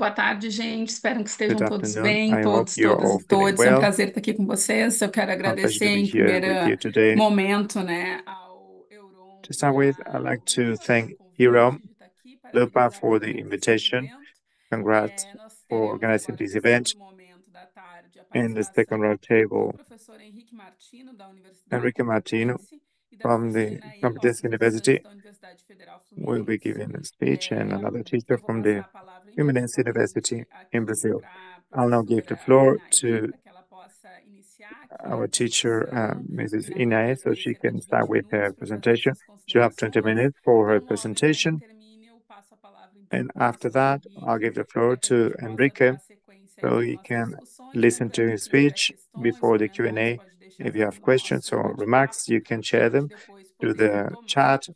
boa tarde, gente. Espero que Good estejam todos afternoon. bem, I hope todos, you're todas all e feeling todos. É um well. prazer estar aqui com vocês. Eu quero It's my pleasure agradecer to be em here primeiro with you today. momento, né, ao Euron To e start with, I'd like ao to Lupa pelo thank convite Hiro, de estar aqui, Lupa parabenizar for pela the organização do invitation. evento. Congrats Nós for teremos organizing agora, this nesse event. segundo momento da tarde, a In the second participação round do table, professor Henrique Martino, da Universidade Enrique Martino Complutense, e da from professora the Ynaê Complutense Lopes dos Santos, University da Universidade Federal will be Fluminense. giving a speech, and another teacher Eu vou from passar the a palavra Fluminense imediatamente University in aqui Brazil. para a I'll now give the professora floor Ynaê, to para que ela possa iniciar aqui a our teacher, apresentação. Mrs. Né? Ela Ynaê, vai so ter she cerca can de start 20 with her minutos para fazer as presentation. suas She'll have 20 considerações. minutes for her Então, logo a Ynaê presentation. termine, eu passo a palavra em And português after para o that, I'll Henrique, give the floor para que a to gente possa Enrique dar sequência aí so nas he nossas can discussões, né? listen Para to que his quem tiver speech questões, before the comentários, Q&A. pode deixar If you have aqui no questions nosso or remarks, bate-papo, you can para a share gente them depois to poder the retomar. chat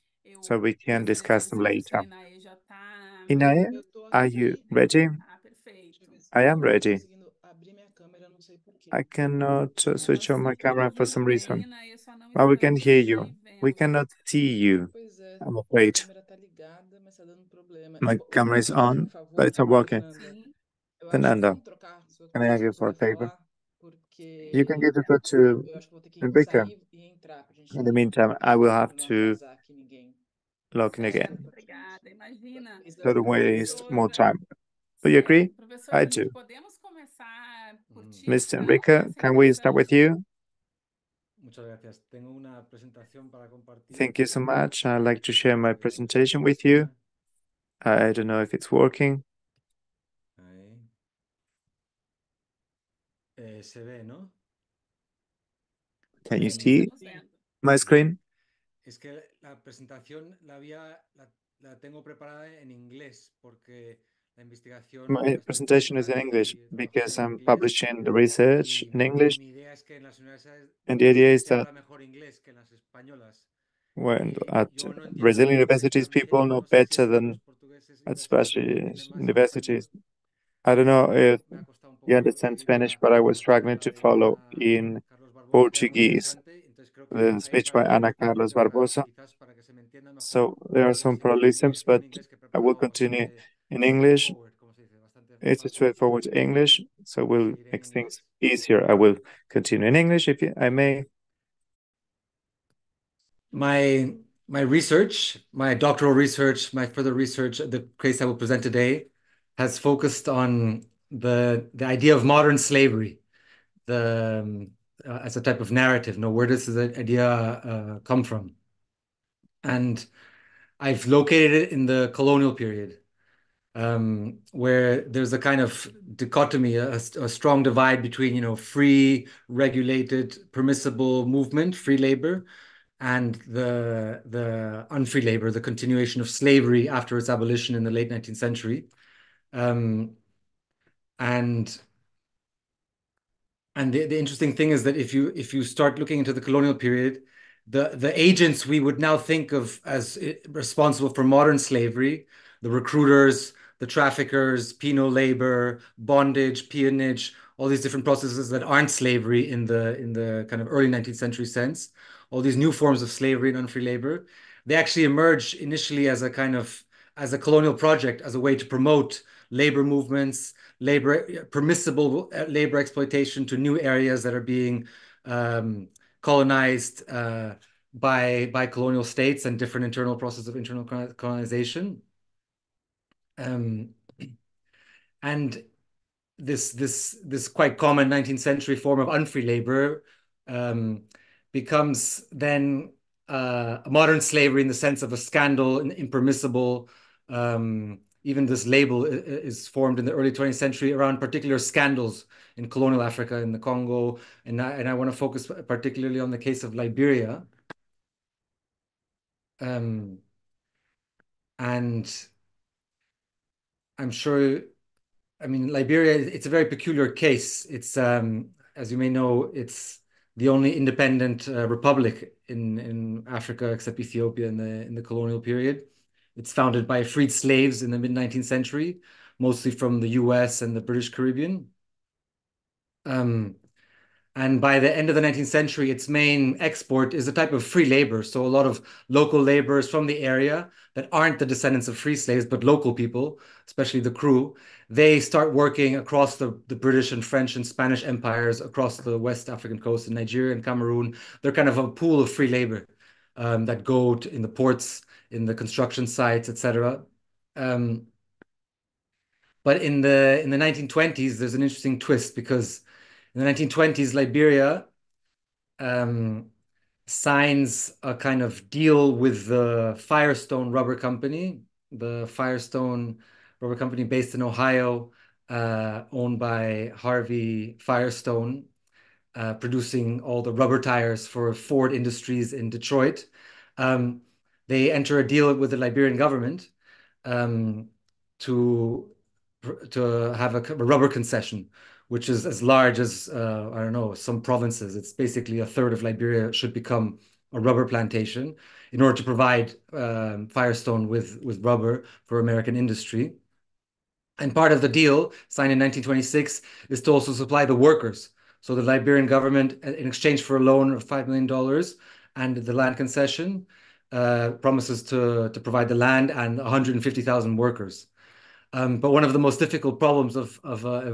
so Eu we can gostaria de discuss saber se them a later. professora Ynaê já está. Inae, Eu tô are you aqui. ready? Ah, Deixa eu perfeito. ver se I am eu não tô ready. conseguindo abrir minha câmera, não sei por quê. I cannot switch Nós on my estamos camera for ouvindo some bem, reason. Ynaê, só não Well, we can estamos hear te you. We vendo. cannot see you, Pois é, I'm minha afraid. câmera tá ligada, mas tá dando problema. My Você camera pode is só fazer um on, but favor, it's not working. Fernanda? Sim. Eu acho que Fernanda, vamos trocar sua can I ask you posição for para a favor? falar, You can porque give the floor to eu acho que vou ter que Enrique. sair e entrar pra In the gente, meantime, I will have para não to atrasar aqui ninguém. log in Certo, again. obrigada. Imagina, Mas So don't waste professor, more time. Do you certo. agree? Professor I Henrique, do. podemos começar por ti, Mr. então, Enrique, nessa can we start with introdução? you? Muchas gracias. Tengo una presentación para compartir. Thank you so much. I'd like to share my No sé si presentation with you. funciona. I don't know if it's working. Ahí. Se ve, ¿no? Can you Sim, see estamos vendo. my screen? Es que la presentación la tengo preparada en inglés porque la investigación My la estoy presentation is in publicando English y because trabajando en I'm inglés. publishing the research Y in English. mi idea es que en las And the idea is se that habla mejor inglés que en las españolas. when Y at yo no entiendo Brazilian portugués universities, people también. know No sé si better es que los than portugueses at investigadores Spanish entienden más el español. universities. I don't know if Me ha costado un you poco understand seguir Spanish, but I was la struggling charla to de follow Ana in Carlos Barbosa, que era muy Portuguese interesante. Entonces creo que the hay speech by Ana paralelismos Carlos que Barbosa. quizás para que se me entienda mejor So there are some voy a seguir parallelisms, con but un inglés que he I will preparado continue bastante in English. straightforward, como se dice, bastante It's a fácil. straightforward English, so Y we'll seguiré en make things inglés. easier. I will continue in English if I may. My my research, my doctoral research, my further research, the case I will present today, has focused on the idea of modern slavery, the as a type of narrative. No, where does the idea come from? And I've located it in the colonial period, where there's a kind of dichotomy, a strong divide between, free, regulated, permissible movement, free labor, and the unfree labor, the continuation of slavery after its abolition in the late 19th century. Um, and And the interesting thing is that if you start looking into the colonial period, the agents we would now think of as responsible for modern slavery, the recruiters, the traffickers, penal labor, bondage, peonage, all these different processes that aren't slavery in the kind of early 19th century sense, all these new forms of slavery and unfree labor, they actually emerge initially as a kind of as a colonial project, as a way to promote labor movements, labor permissible labor exploitation to new areas that are being colonized by colonial states and different internal processes of internal colonization. Um, and this quite common 19th century form of unfree labor um, becomes then modern slavery in the sense of a scandal and impermissible. Even this label is formed in the early 20th century around particular scandals in colonial Africa, in the Congo, and I want to focus particularly on the case of Liberia. Um, and I'm sure I mean, Liberia, it's a very peculiar case. It's, as you may know, it's the only independent republic in Africa except Ethiopia in the colonial period. It's founded by freed slaves in the mid-19th century, mostly from the US and the British Caribbean. Um, And by the end of the 19th century, its main export is a type of free labor. So a lot of local laborers from the area that aren't the descendants of free slaves, but local people, especially the crew, they start working across the British and French and Spanish empires across the West African coast in Nigeria and Cameroon. They're kind of a pool of free labor that go in the ports, in the construction sites, etc. But in the 1920s, there's an interesting twist because in the 1920s, Liberia signs a kind of deal with the Firestone Rubber Company, the Firestone Rubber Company based in Ohio, owned by Harvey Firestone, producing all the rubber tires for Ford Industries in Detroit. They enter a deal with the Liberian government to have a rubber concession, which is as large as I don't know, some provinces. It's basically a third of Liberia should become a rubber plantation in order to provide Firestone with rubber for American industry. And part of the deal, signed in 1926, is to also supply the workers. So the Liberian government, in exchange for a loan of $5 million and the land concession, promises to provide the land and 150,000 workers. But one of the most difficult problems of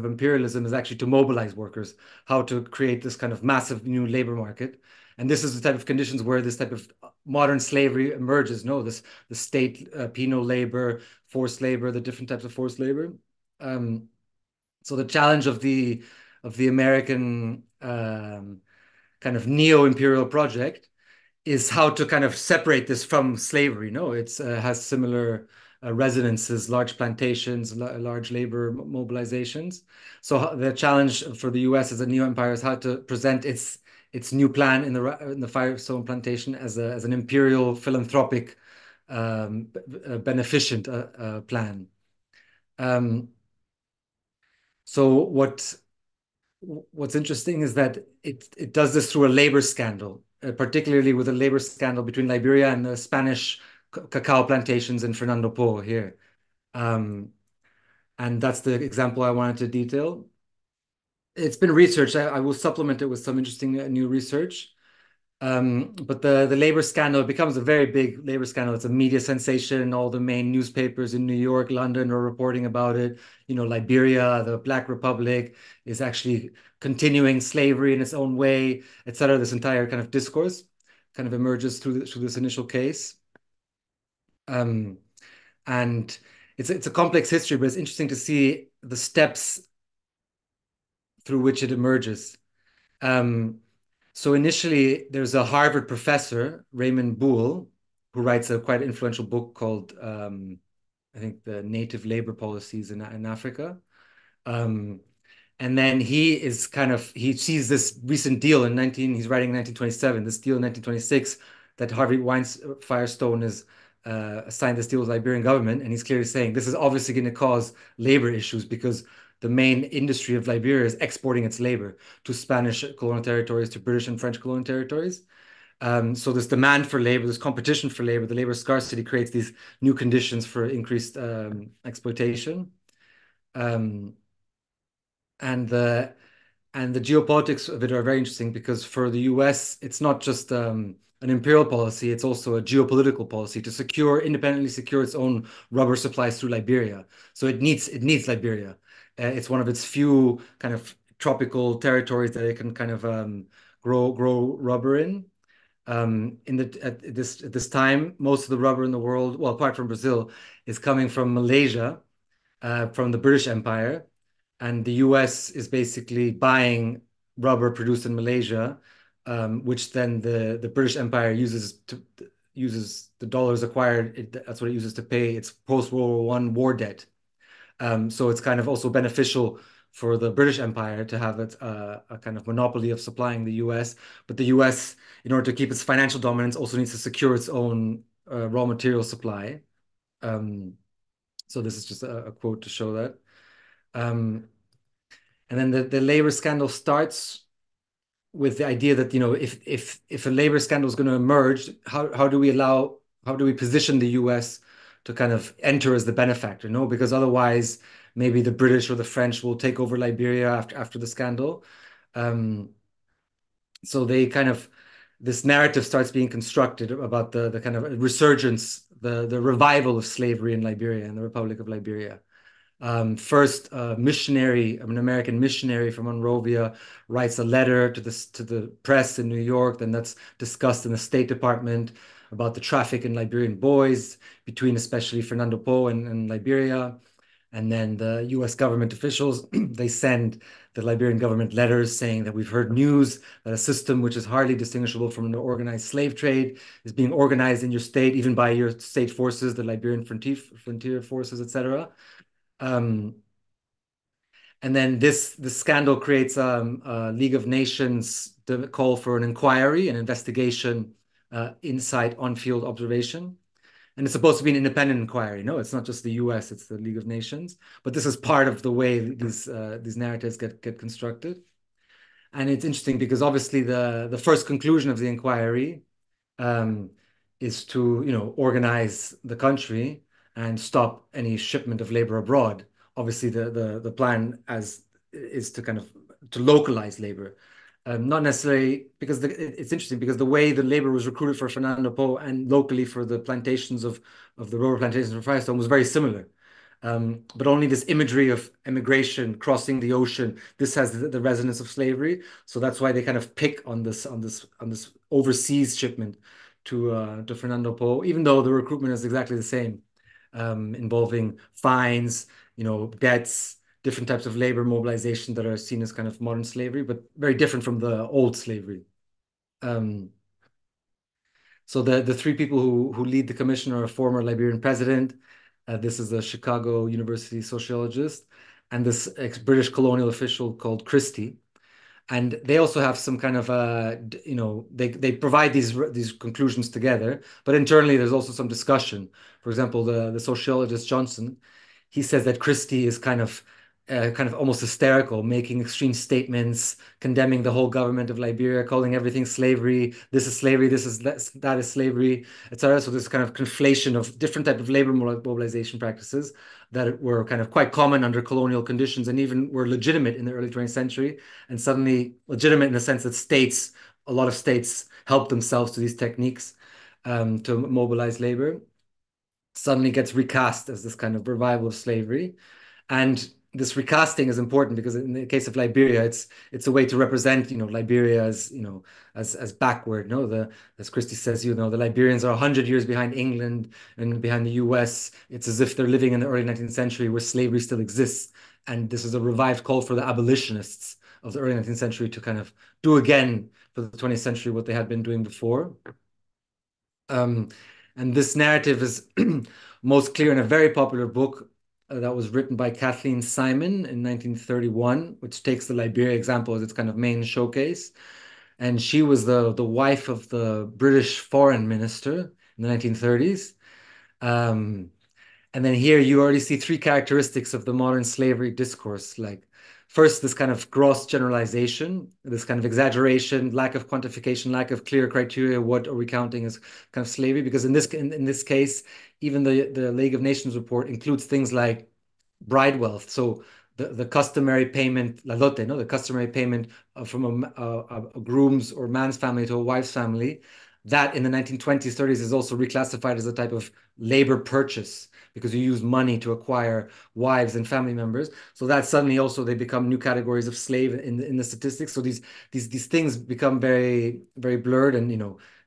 imperialism is actually to mobilize workers, how to create this kind of massive new labor market. And this is the type of conditions where this type of modern slavery emerges. No, the state penal labor, forced labor, the different types of forced labor. So the challenge of the American kind of neo-imperial project is how to kind of separate this from slavery. No, it has similar resonances, large plantations, large labor mobilizations. So the challenge for the U.S. as a neo-empire is how to present its new plan in the Firestone plantation as an imperial philanthropic beneficent plan. So what's interesting is that it does this through a labor scandal, particularly with a labor scandal between Liberia and the Spanish cacao plantations in Fernando Po here. And that's the example I wanted to detail. It's been researched. I will supplement it with some interesting new research. But the labor scandal becomes a very big labor scandal. It's a media sensation. All the main newspapers in New York, London are reporting about it. You know, Liberia, the Black Republic, is actually continuing slavery in its own way, etc. This entire kind of discourse kind of emerges through this initial case. And it's a complex history, but it's interesting to see the steps through which it emerges. So initially, there's a Harvard professor, Raymond Boole, who writes a quite influential book called, I think, The Native Labor Policies in Africa. And then he sees this recent deal he's writing in 1927, this deal in 1926, that Harvey Firestone is signed this deal with the Liberian government. And he's clearly saying this is obviously going to cause labor issues because the main industry of Liberia is exporting its labor to Spanish colonial territories, to British and French colonial territories. So this demand for labor, this competition for labor, the labor scarcity creates these new conditions for increased exploitation. And the geopolitics of it are very interesting because for the US, it's not just an imperial policy, it's also a geopolitical policy to independently secure its own rubber supplies through Liberia. So it needs Liberia. It's one of its few kind of tropical territories that it can kind of grow rubber in. At this time, most of the rubber in the world, well, apart from Brazil, is coming from Malaysia, from the British Empire, and the US is basically buying rubber produced in Malaysia, which then the British Empire uses the dollars acquired. That's what it uses to pay its post-World War I war debt. So it's kind of also beneficial for the British Empire to have a kind of monopoly of supplying the US. But the US, in order to keep its financial dominance, also needs to secure its own raw material supply. So this is just a quote to show that. And then the labor scandal starts with the idea that, you know, if a labor scandal is going to emerge, how do we position the US to kind of enter as the benefactor? No, because otherwise maybe the British or the French will take over Liberia after the scandal. So this narrative starts being constructed about the kind of resurgence, the revival of slavery in Liberia and the Republic of Liberia. First, missionary, an American missionary from Monrovia, writes a letter to the press in New York, then that's discussed in the State Department about the traffic in Liberian boys between especially Fernando Po and Liberia. And then the US government officials, they send the Liberian government letters saying that we've heard news that a system which is hardly distinguishable from an organized slave trade is being organized in your state, even by your state forces, the Liberian frontier forces, etc. And then this scandal creates a League of Nations to call for an inquiry, an investigation, inside on-field observation. And it's supposed to be an independent inquiry. No, it's not just the US, it's the League of Nations. But this is part of the way these narratives get constructed. And it's interesting because obviously the first conclusion of the inquiry is to, organize the country and stop any shipment of labor abroad. Obviously, the plan is to kind of to localize labor. Not necessarily because it's interesting because the way the labor was recruited for Fernando Po and locally for the plantations of the rubber plantations of Firestone was very similar. But only this imagery of immigration crossing the ocean, this has the resonance of slavery. So that's why they kind of pick on this overseas shipment to Fernando Po, even though the recruitment is exactly the same, involving fines, debts, different types of labor mobilization that are seen as kind of modern slavery, but very different from the old slavery. So the three people who lead the commission are a former Liberian president. This is a Chicago University sociologist, and this ex-British colonial official called Christie. And they also have some kind of, they provide these conclusions together, but internally there's also some discussion. For example, the sociologist Johnson, he says that Christie is kind of almost hysterical, making extreme statements, condemning the whole government of Liberia, calling everything slavery. This is slavery. That is slavery, etc. So there's kind of conflation of different type of labor mobilization practices that were kind of quite common under colonial conditions and even were legitimate in the early 20th century, and suddenly legitimate in the sense that a lot of states helped themselves to these techniques to mobilize labor, suddenly gets recast as this kind of revival of slavery. And this recasting is important because in the case of Liberia, it's a way to represent, Liberia as, as backward. As Christie says, the Liberians are 100 years behind England and behind the US. It's as if they're living in the early 19th century where slavery still exists. And this is a revived call for the abolitionists of the early 19th century to kind of do again for the 20th century what they had been doing before. And this narrative is most clear in a very popular book that was written by Kathleen Simon in 1931, which takes the Liberia example as its kind of main showcase. And she was the wife of the British foreign minister in the 1930s. And then here you already see three characteristics of the modern slavery discourse. Like first, this kind of gross generalization, this kind of exaggeration, lack of quantification, lack of clear criteria. What are we counting as kind of slavery? Because in this case, even the League of Nations report includes things like bride wealth. So the customary payment, la dote, the customary payment from a groom's or man's family to a wife's family, that in the 1920s, 30s is also reclassified as a type of labor purchase because you use money to acquire wives and family members. So that suddenly also they become new categories of slave in the statistics. So these things become very, very blurred and,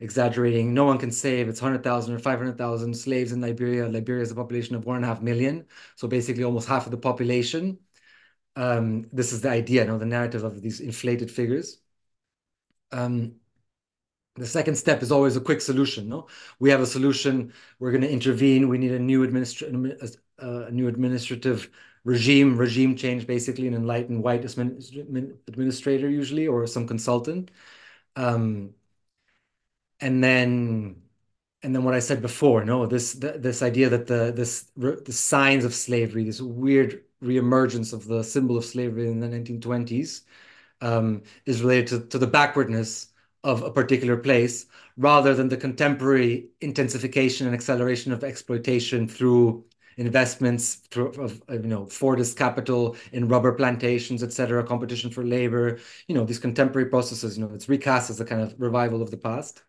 exaggerating. No one can say if it's 100,000 or 500,000 slaves in Liberia. Liberia has a population of 1.5 million. So basically almost half of the population. This is the idea, the narrative of these inflated figures. The second step is always a quick solution. No, we have a solution. We're going to intervene. We need a new administrative regime change, basically an enlightened white administrator usually, or some consultant. And then what I said before, this idea that the signs of slavery, this weird reemergence of the symbol of slavery in the 1920s, is related to the backwardness of a particular place rather than the contemporary intensification and acceleration of exploitation through investments of Fordist capital in rubber plantations, etc., competition for labor, these contemporary processes, it's recast as a kind of revival of the past.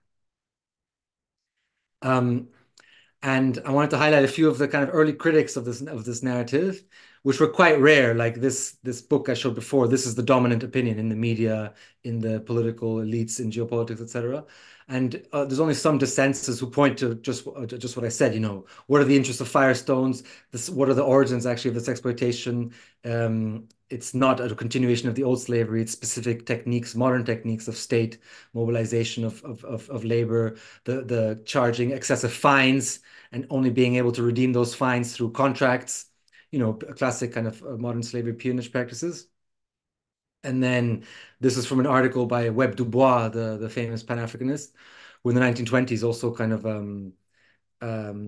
And I wanted to highlight a few of the kind of early critics of this narrative, which were quite rare. Like this book I showed before, this is the dominant opinion in the media, in the political elites, in geopolitics, etc. And there's only some dissenters who point to just what I said. What are the interests of Firestones? What are the origins actually of this exploitation? It's not a continuation of the old slavery. It's specific techniques, modern techniques of state mobilization of labor, the charging excessive fines and only being able to redeem those fines through contracts, a classic kind of modern slavery peonage practices. And then this is from an article by Webb Dubois, the famous Pan-Africanist, who in the 1920s also kind of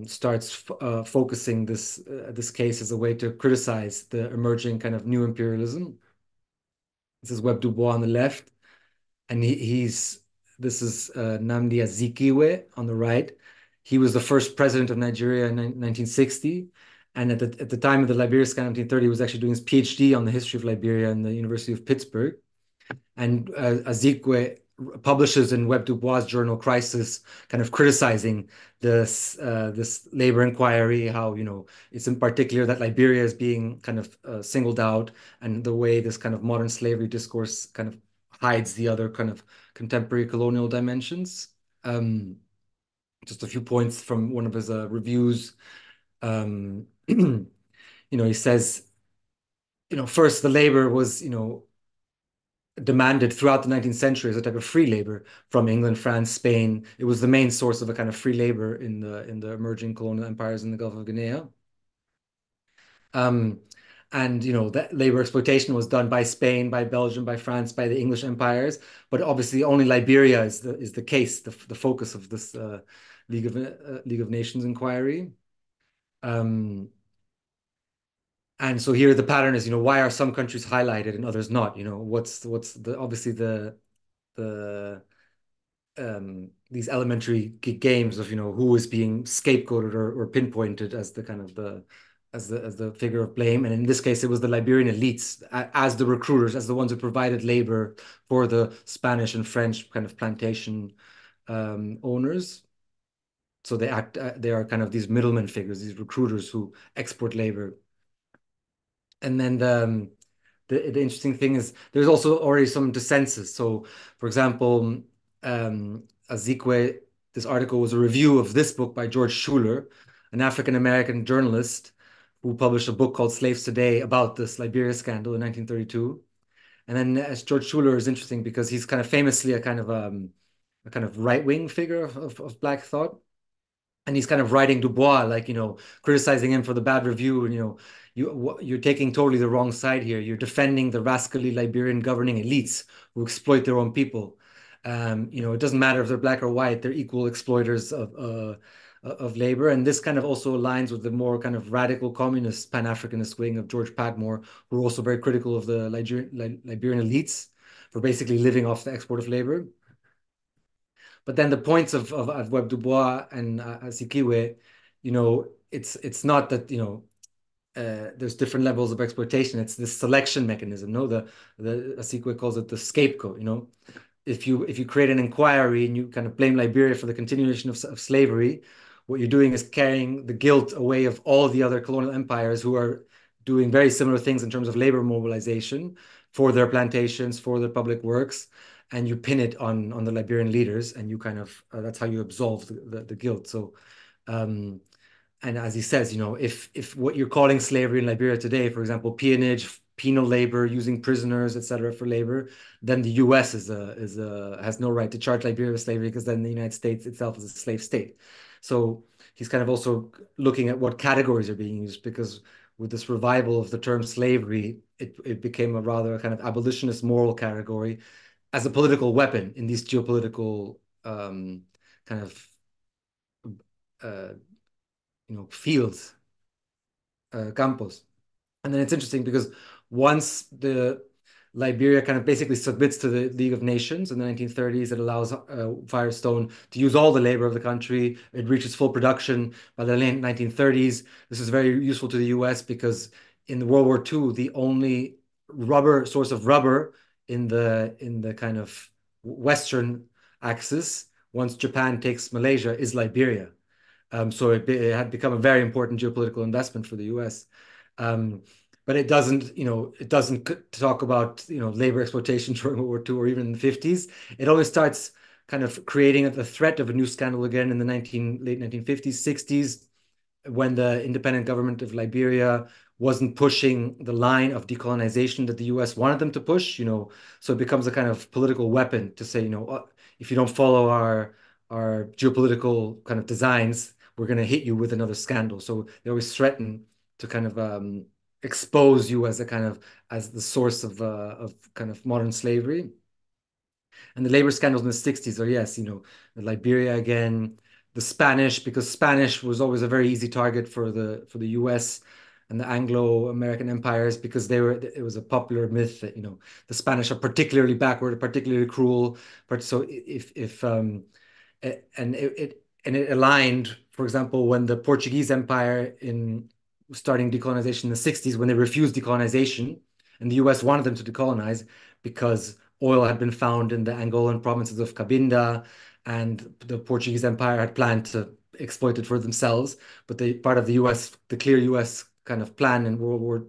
starts focusing this case as a way to criticize the emerging kind of new imperialism. This is Webb Dubois on the left, and this is Nnamdi Azikiwe on the right. He was the first president of Nigeria in 1960, and at the time of the Liberia scandal in 1930, he was actually doing his PhD on the history of Liberia in the University of Pittsburgh. And Azikiwe publishes in Webb Dubois' journal Crisis, kind of criticizing this labor inquiry, how it's in particular that Liberia is being kind of singled out, and the way this kind of modern slavery discourse kind of hides the other kind of contemporary colonial dimensions. Just a few points from one of his reviews. He says, first the labor was, demanded throughout the 19th century as a type of free labor from England, France, Spain. It was the main source of a kind of free labor in the emerging colonial empires in the Gulf of Guinea. And that labor exploitation was done by Spain, by Belgium, by France, by the English empires. But obviously, only Liberia is the case, the focus of this League of Nations inquiry. And so here the pattern is, why are some countries highlighted and others not? What's obviously these elementary games of who is being scapegoated or pinpointed as the kind of as the figure of blame. And in this case, it was the Liberian elites as the recruiters, as the ones who provided labor for the Spanish and French kind of plantation owners. So they are kind of these middleman figures, these recruiters who export labor. And then the interesting thing is there's also already some dissensus. So, for example, Azikiwe, this article was a review of this book by George Schuler, an African-American journalist who published a book called Slaves Today about this Liberia scandal in 1932. And then George Schuler is interesting because he's kind of famously a kind of right-wing figure of Black thought. And he's kind of writing Dubois, like, criticizing him for the bad review. And, you're taking totally the wrong side here. You're defending the rascally Liberian governing elites who exploit their own people. It doesn't matter if they're Black or white, they're equal exploiters of labor. And this kind of also aligns with the more kind of radical communist Pan-Africanist wing of George Padmore, who are also very critical of the Liberian elites for basically living off the export of labor. But then the points of Webb Dubois and Azikiwe, it's not that, there's different levels of exploitation. It's this selection mechanism. No, the Azikiwe calls it the scapegoat. If you create an inquiry and you kind of blame Liberia for the continuation of slavery, what you're doing is carrying the guilt away of all the other colonial empires who are doing very similar things in terms of labor mobilization for their plantations, for their public works, and you pin it on the Liberian leaders, and you kind of that's how you absolve the guilt. So, and as he says, if what you're calling slavery in Liberia today, for example, peonage, penal labor, using prisoners, etc., for labor, then the U.S. has no right to charge Liberia with slavery because then the United States itself is a slave state. So he's kind of also looking at what categories are being used, because with this revival of the term slavery, it became a rather kind of abolitionist moral category as a political weapon in these geopolitical kind of fields, campos. And then it's interesting because once the Liberia kind of basically submits to the League of Nations in the 1930s. It allows Firestone to use all the labor of the country. It reaches full production by the late 1930s. This is very useful to the US because in the World War II, the only rubber source of rubber in the kind of Western axis, once Japan takes Malaysia, is Liberia. So it had become a very important geopolitical investment for the US. But it doesn't talk about, labor exploitation during World War II or even in the 50s. It only starts kind of creating the threat of a new scandal again in the late 1950s, 60s, when the independent government of Liberia wasn't pushing the line of decolonization that the US wanted them to push, so it becomes a kind of political weapon to say, if you don't follow our geopolitical kind of designs, we're going to hit you with another scandal. So they always threaten to kind of expose you as as the source of kind of modern slavery. And the labor scandals in the 60s are, yes, Liberia again, the Spanish, because Spanish was always a very easy target for the US and the Anglo-American empires, because it was a popular myth that, the Spanish are particularly backward, particularly cruel. But so it aligned, for example, when the Portuguese Empire in starting decolonization in the 60s, when they refused decolonization, and the US wanted them to decolonize because oil had been found in the Angolan provinces of Cabinda, and the Portuguese Empire had planned to exploit it for themselves. But part of the clear US kind of plan in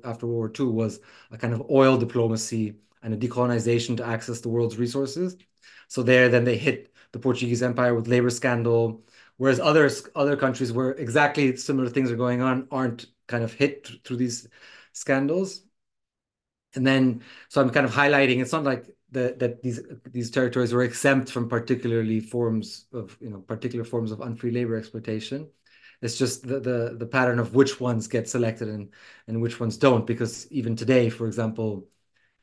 after World War II was a kind of oil diplomacy and a decolonization to access the world's resources. So then they hit the Portuguese Empire with labor scandal, whereas other countries where exactly similar things are going on aren't kind of hit through these scandals. And then, so I'm kind of highlighting, it's not like that these territories were exempt from particular forms of unfree labor exploitation. It's just the pattern of which ones get selected and which ones don't, because even today, for example,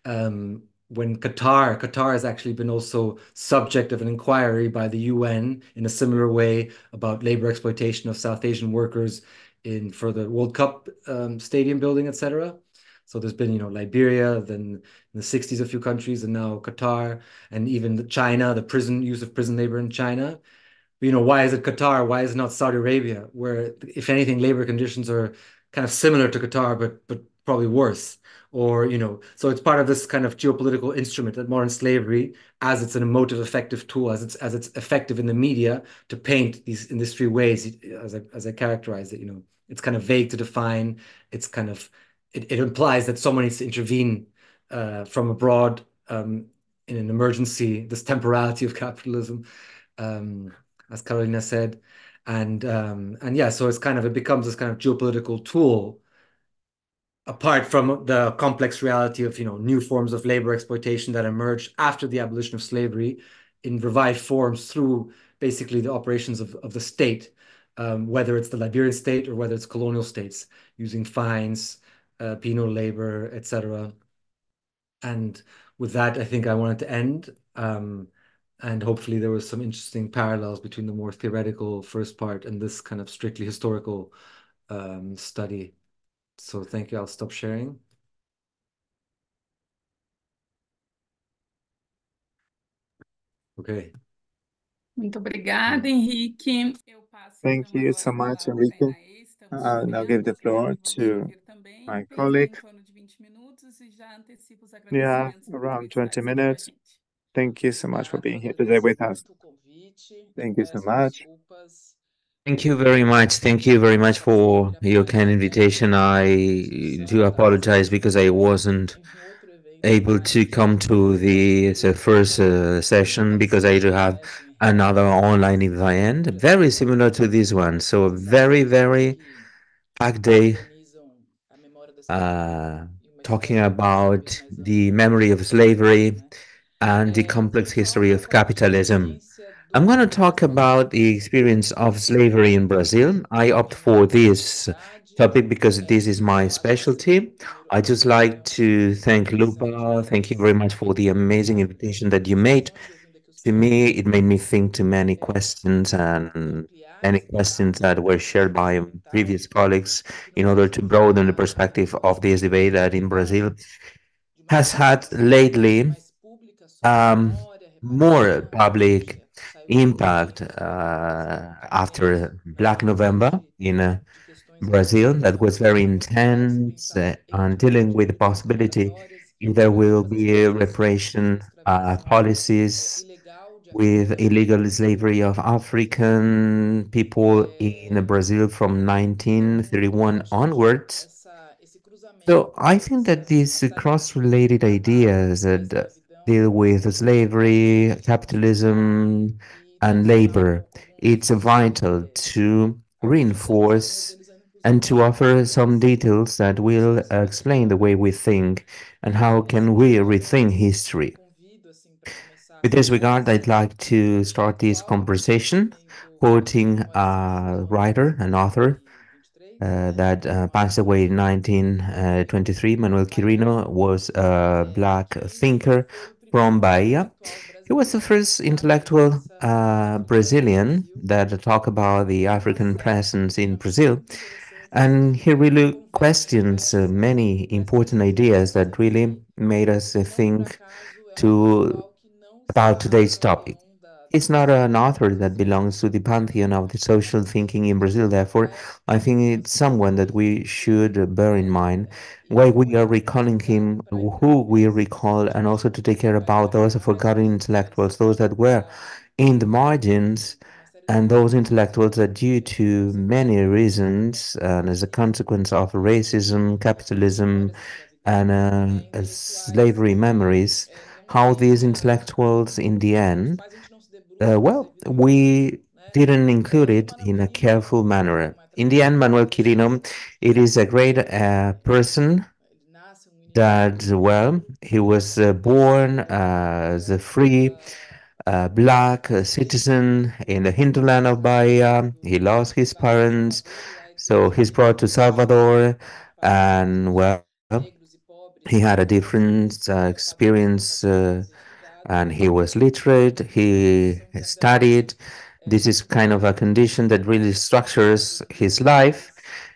when Qatar has actually been also subject of an inquiry by the UN in a similar way about labor exploitation of South Asian workers for the World Cup stadium building, etc. So there's been, Liberia, then in the 60s, a few countries, and now Qatar, and even China, the use of prison labor in China. But, why is it Qatar? Why is it not Saudi Arabia, where, if anything, labor conditions are kind of similar to Qatar, but probably worse? Or, so it's part of this kind of geopolitical instrument that modern slavery, as it's an emotive, effective tool, as it's effective in the media to paint in these three ways, as I characterize it, it's kind of vague to define. It's kind of, it implies that someone needs to intervene from abroad in an emergency, this temporality of capitalism, as Carolina said. And yeah, so it becomes this kind of geopolitical tool, apart from the complex reality of, new forms of labor exploitation that emerge after the abolition of slavery in revived forms through basically the operations of the state, whether it's the Liberian state or whether it's colonial states, using fines, penal labor, etc. And with that, I think I wanted to end. And hopefully there was some interesting parallels between the more theoretical first part and this kind of strictly historical study. So thank you. I'll stop sharing. Okay. Muito obrigada, Henrique. Eu passo Thank então you agora so a much, palavra para a Enrique. Ynaê. Estamos Now give the chegando, floor vamos to seguir também. my Pensei em colleague. torno de 20 minutos e já antecipo os Yeah, agradecimentos por around estar 20 aqui com a minutes. gente. Thank you so much for Obrigada, being here today agradeço with us. muito o convite. Thank you so Peço much. desculpas. Thank you very much. Thank you very much for your kind invitation. I do apologize because I wasn't able to come to the first session because I do have another online event very similar to this one. So a very, very packed day talking about the memory of slavery and the complex history of capitalism. I'm going to talk about the experience of slavery in Brazil. I opt for this topic because this is my specialty. I just like to thank Lupa. Thank you very much for the amazing invitation that you made to me. It made me think to many questions and many questions that were shared by previous colleagues in order to broaden the perspective of this debate that in Brazil has had lately um, more public impact after Black November in Brazil that was very intense on dealing with the possibility if there will be reparation policies with illegal slavery of African people in Brazil from 1931 onwards. So I think that these cross-related ideas that deal with slavery, capitalism, and labor, it's vital to reinforce and to offer some details that will explain the way we think and how can we rethink history. With this regard, I'd like to start this conversation quoting a writer, an author, that passed away in 1923. Manuel Quirino was a black thinker from Bahia. He was the first intellectual Brazilian that talked about the African presence in Brazil. And he really questions many important ideas that really made us think to about today's topic. He's not an author that belongs to the pantheon of the social thinking in Brazil. Therefore, I think it's someone that we should bear in mind why we are recalling him, who we recall, and also to take care about those forgotten intellectuals, those that were in the margins, and those intellectuals that, due to many reasons, and as a consequence of racism, capitalism, and slavery memories, how these intellectuals, in the end, well, we didn't include it in a careful manner. In the end, Manuel Quirino, it is a great person that, well, he was born as a free black citizen in the hinterland of Bahia. He lost his parents, so he's brought to Salvador, and, well, he had a different experience. And he was literate, he studied. This is kind of a condition that really structures his life.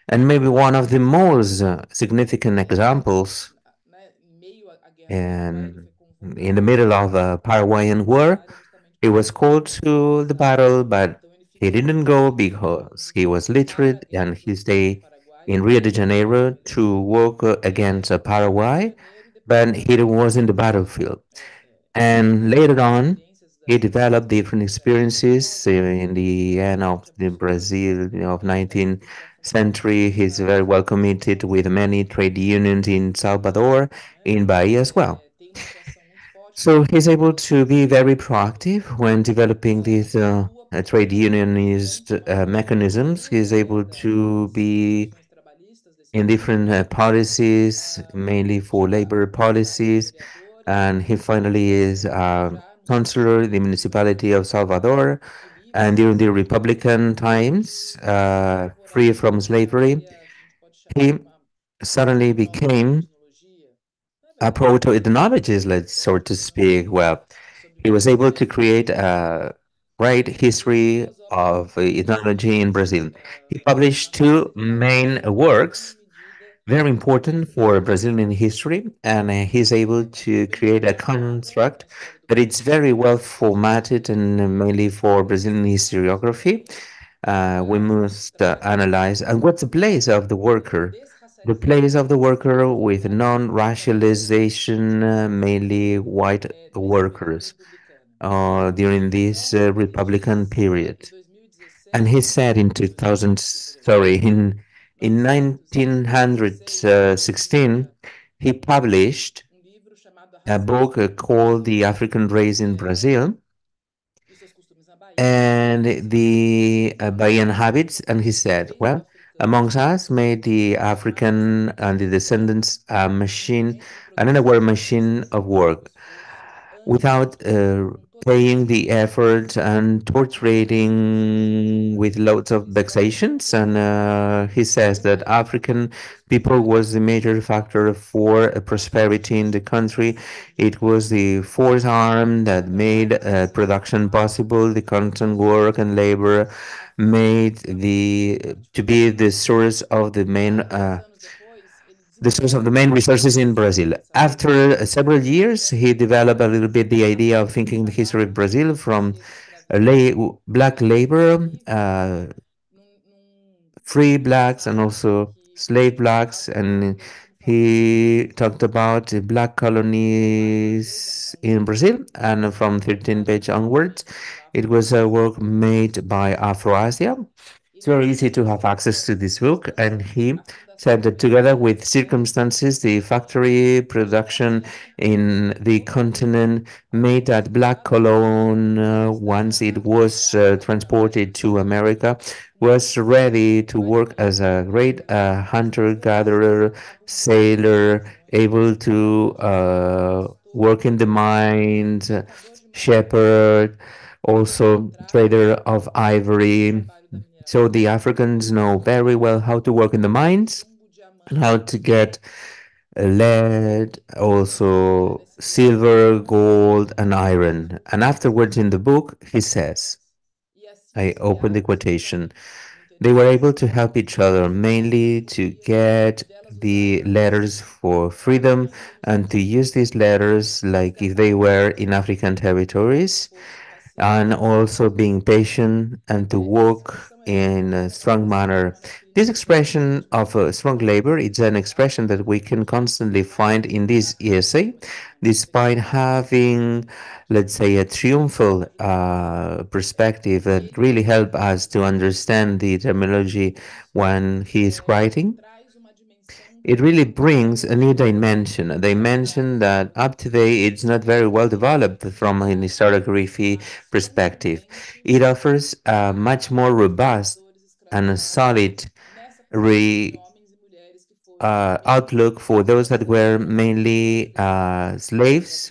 And maybe one of the most significant examples, and in the middle of a Paraguayan war, he was called to the battle, but he didn't go because he was literate and he stayed in Rio de Janeiro to work against Paraguay, but he was in the battlefield. And later on, he developed different experiences in the end of the Brazil of 19th century. He's very well committed with many trade unions in Salvador, in Bahia as well. So he's able to be very proactive when developing these trade unionist mechanisms. He's able to be in different policies, mainly for labor policies, and he finally is councillor in the municipality of Salvador. And during the Republican times, free from slavery, he suddenly became a proto-ethnologist, let's sort to speak. Well, he was able to create a great history of ethnology in Brazil. He published two main works very important for Brazilian history, and he's able to create a construct that it's very well formatted and mainly for Brazilian historiography. We must analyze and what's the place of the worker? The place of the worker with non-racialization, mainly white workers, during this Republican period. And he said in 2000, sorry, in 1916, he published a book called The African Race in Brazil and the Bahian Habits. And he said, well, amongst us made the African and the descendants a machine, an unaware machine of work without paying the effort and torturing with loads of vexations. And he says that African people was the major factor for prosperity in the country. It was the force arm that made production possible. The constant work and labor made the to be the source of the main the source of the main resources in Brazil. After several years, he developed a little bit the idea of thinking the history of Brazil from black labor, free blacks, and also slave blacks. And he talked about the black colonies in Brazil. And from 13 page onwards, it was a work made by Afro-Asia. It's very easy to have access to this book, and he said that together with circumstances, the factory production in the continent made that black colon, once it was transported to America, was ready to work as a great hunter-gatherer, sailor, able to work in the mines, shepherd, also trader of ivory. So the Africans know very well how to work in the mines and how to get lead, also silver, gold, and iron. And afterwards in the book, he says, I open the quotation, they were able to help each other, mainly to get the letters for freedom and to use these letters like if they were in African territories, and also being patient and to work in a strong manner. This expression of strong labor is an expression that we can constantly find in this essay, despite having, let's say, a triumphal perspective that really help us to understand the terminology when he is writing. It really brings a new dimension, a dimension that up to date it's not very well developed from an historiography perspective. It offers a much more robust and a solid outlook for those that were mainly slaves,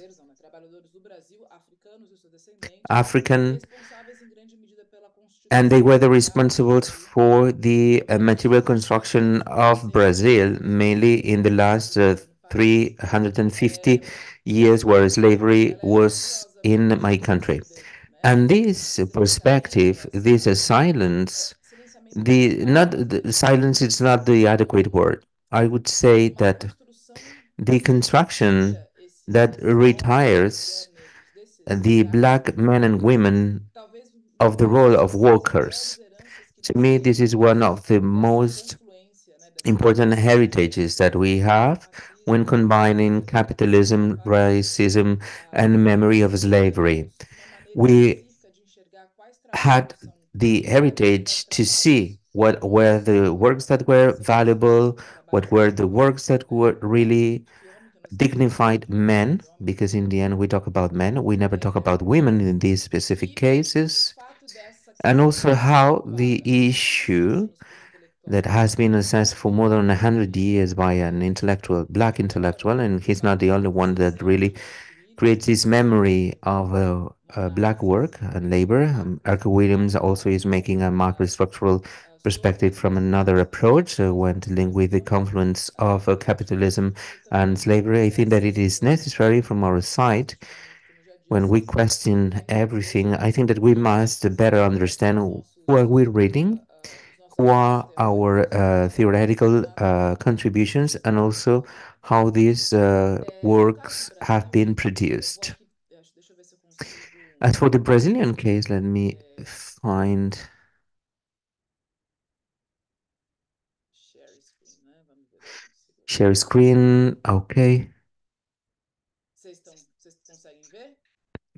African, and they were the responsibles for the material construction of Brazil, mainly in the last 350 years where slavery was in my country. And this perspective, this silence, the silence is not the adequate word. I would say that the construction that retires the black men and women of the role of workers. To me, this is one of the most important heritages that we have when combining capitalism, racism, and memory of slavery. We had the heritage to see what were the works that were valuable, what were the works that were really dignified men, because in the end we talk about men, we never talk about women in these specific cases, and also how the issue that has been assessed for more than 100 years by an intellectual, black intellectual, and he's not the only one that really creates this memory of black work and labor. Erka Williams also is making a macrostructural perspective from another approach when dealing with the confluence of capitalism and slavery. I think that it is necessary from our side when we question everything. I think that we must better understand who are we reading, who are our theoretical contributions, and also how these works have been produced. As for the Brazilian case, let me find share screen. Okay.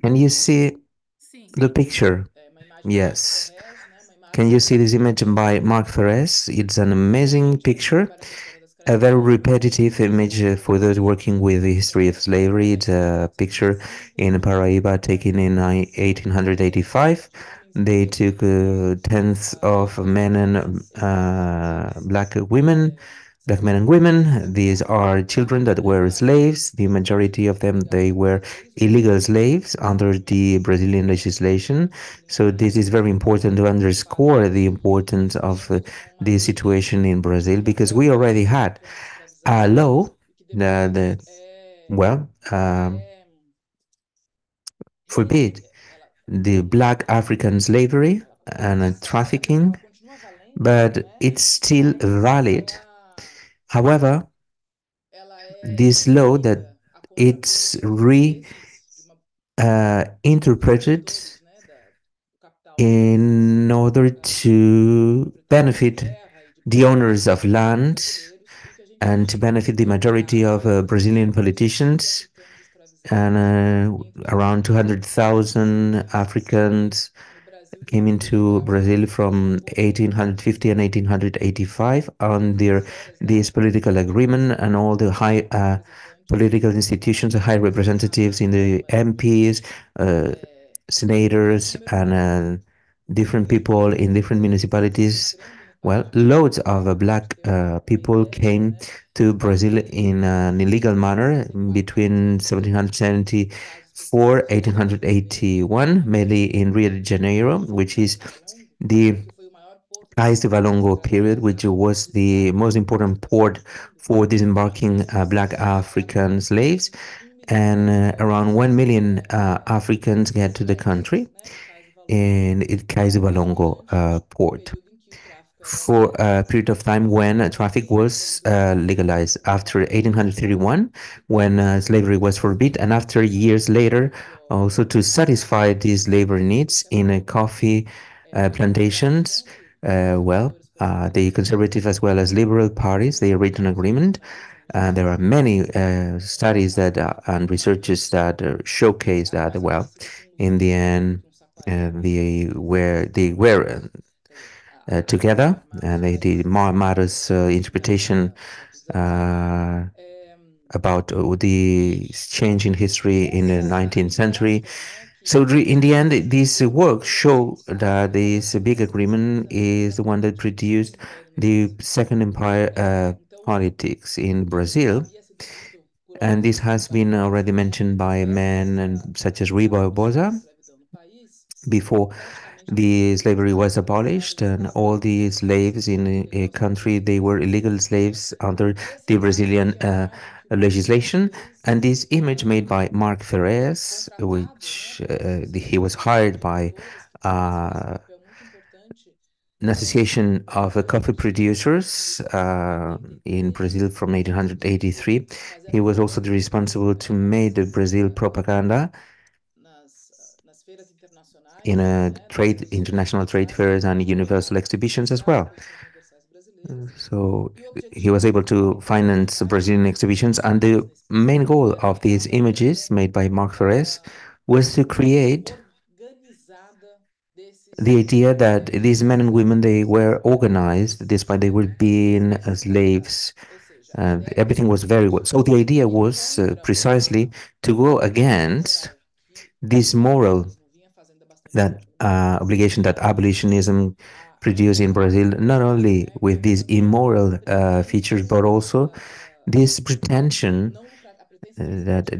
Can you see the picture? Yes. Can you see this image by Mark Ferres? It's an amazing picture, a very repetitive image for those working with the history of slavery. It's a picture in Paraíba taken in 1885. They took tens of men and black women, black men and women. These are children that were slaves. The majority of them, they were illegal slaves under the Brazilian legislation. So this is very important to underscore the importance of the situation in Brazil, because we already had a law that, well, forbid the black African slavery and trafficking, but it's still valid. However, this law that it's interpreted in order to benefit the owners of land and to benefit the majority of Brazilian politicians and around 200,000 Africans came into Brazil from 1850 and 1885 under this political agreement, and all the high political institutions, the high representatives in the MPs, senators, and different people in different municipalities. Well, loads of black people came to Brazil in an illegal manner between 1774, 1881, mainly in Rio de Janeiro, which is the Cais de Valongo period, which was the most important port for disembarking black African slaves. And around 1 million Africans get to the country in Cais de Valongo port for a period of time when traffic was legalized. After 1831, when slavery was forbidden, and after years later, also to satisfy these labor needs in coffee plantations, the conservative as well as liberal parties, they reached an agreement. There are many studies that and researches that showcase that, well, in the end, they were together, and they did more matters interpretation about the change in history in the 19th century. So in the end, this work show that this big agreement is the one that produced the Second Empire politics in Brazil. And this has been already mentioned by men such as Rui Barbosa before the slavery was abolished, and all the slaves in a country, they were illegal slaves under the Brazilian legislation. And this image made by Mark Ferrez, which he was hired by an association of coffee producers in Brazil from 1883. He was also responsible to make the Brazil propaganda in international trade fairs and universal exhibitions as well. So he was able to finance Brazilian exhibitions, and the main goal of these images made by Mark Ferrez was to create the idea that these men and women, they were organized despite they were being slaves. Everything was very well. So the idea was precisely to go against this moral that obligation that abolitionism produced in Brazil, not only with these immoral features, but also this pretension that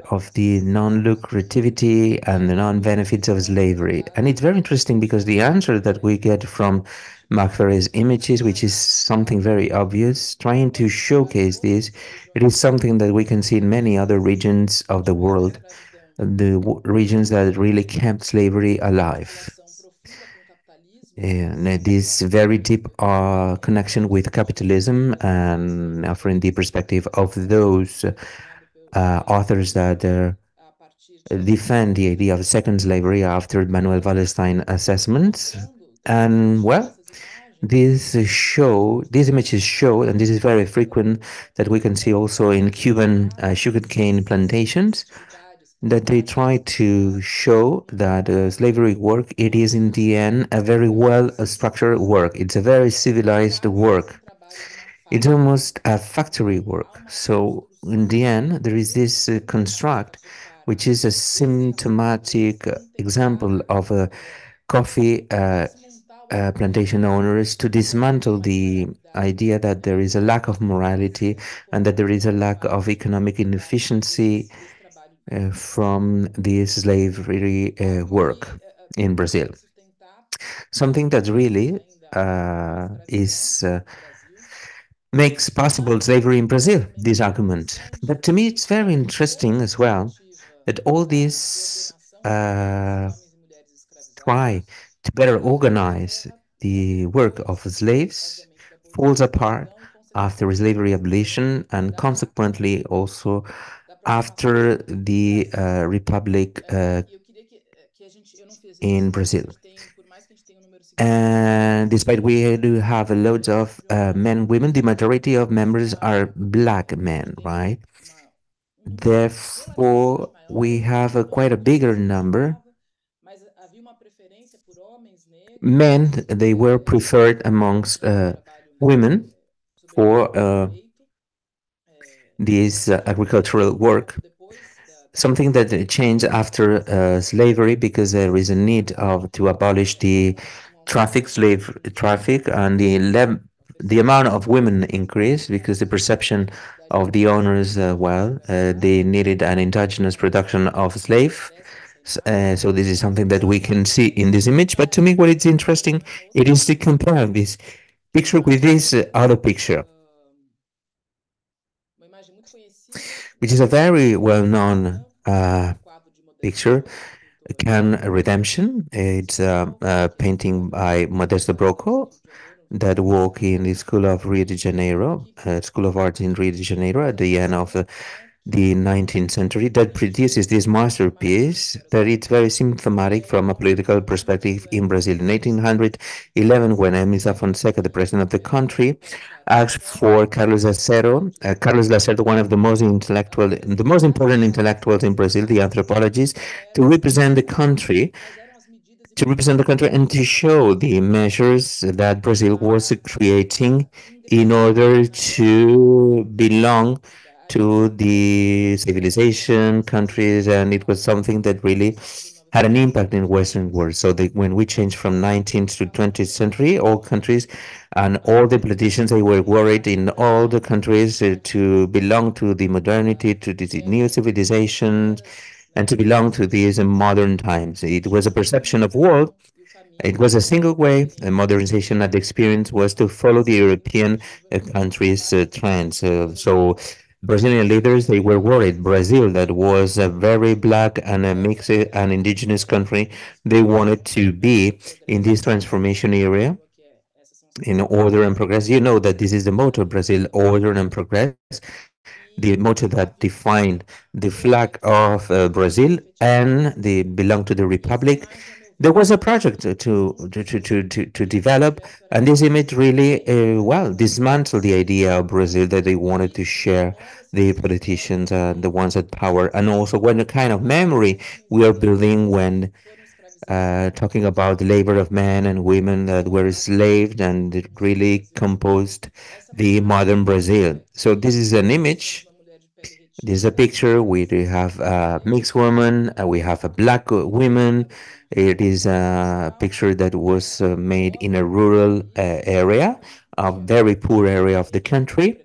of the non-lucrativity and the non-benefits of slavery. And it's very interesting because the answer that we get from McFerry's images, which is something very obvious, trying to showcase this, it is something that we can see in many other regions of the world, the regions that really kept slavery alive. And this very deep connection with capitalism, and offering the perspective of those authors that defend the idea of second slavery after Manuel Wallerstein assessments. And well, these images show, and this is very frequent, that we can see also in Cuban sugarcane plantations, that they try to show that slavery work, it is in the end a very well structured work. It's a very civilized work. It's almost a factory work. So in the end, there is this construct, which is a symptomatic example of a coffee plantation owners to dismantle the idea that there is a lack of morality and that there is a lack of economic inefficiency from the slavery work in Brazil. Something that really makes possible slavery in Brazil, this argument. But to me, it's very interesting as well that all these try to better organize the work of slaves falls apart after slavery abolition and consequently also after the Republic in Brazil. And despite we do have loads of men, women, the majority of members are black men, right? Therefore, we have quite a bigger number. Men, they were preferred amongst women for this agricultural work. Something that changed after slavery because there is a need to abolish the slave traffic, and the amount of women increased because the perception of the owners, they needed an indigenous production of slave. So this is something that we can see in this image. But to me, what is interesting, it is to compare this picture with this other picture, which is a very well-known picture, Can Redemption. It's a painting by Modesto Broco that work in the School of Rio de Janeiro, School of Art in Rio de Janeiro at the end of the 19th century, that produces this masterpiece that it's very symptomatic from a political perspective in Brazil. In 1811, when Emisa Fonseca, the president of the country, asked for Carlos Lacerda, one of the most important intellectuals in Brazil, the anthropologist, to represent the country and to show the measures that Brazil was creating in order to belong to the civilization countries, and it was something that really had an impact in Western world. So when we changed from 19th to 20th century, all countries and all the politicians, they were worried in all the countries to belong to the modernity, to the new civilizations, and to belong to these modern times. It was a perception of world. It was a single way. Modernization at the experience was to follow the European countries' trends. So Brazilian leaders, they were worried. Brazil, that was a very black and a mixed and indigenous country, they wanted to be in this transformation area in order and progress. You know that this is the motto of Brazil, order and progress, the motto that defined the flag of Brazil, and they belong to the Republic. There was a project to develop, and this image really, dismantled the idea of Brazil that they wanted to share the politicians, the ones at power, and also what kind of memory we are building when talking about the labor of men and women that were enslaved, and it really composed the modern Brazil. So this is an image. This is a picture. We do have a mixed woman. We have a black woman. It is a picture that was made in a rural area, a very poor area of the country,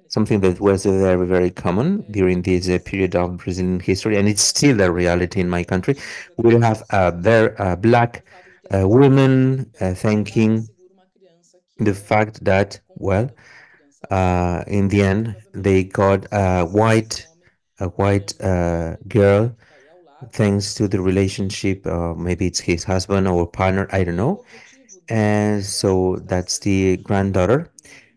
something that was very, very common during this period of Brazilian history, and it's still a reality in my country. We have a black woman thanking the fact that, in the end, they got a white girl, thanks to the relationship. Maybe it's his husband or partner, I don't know. And so that's the granddaughter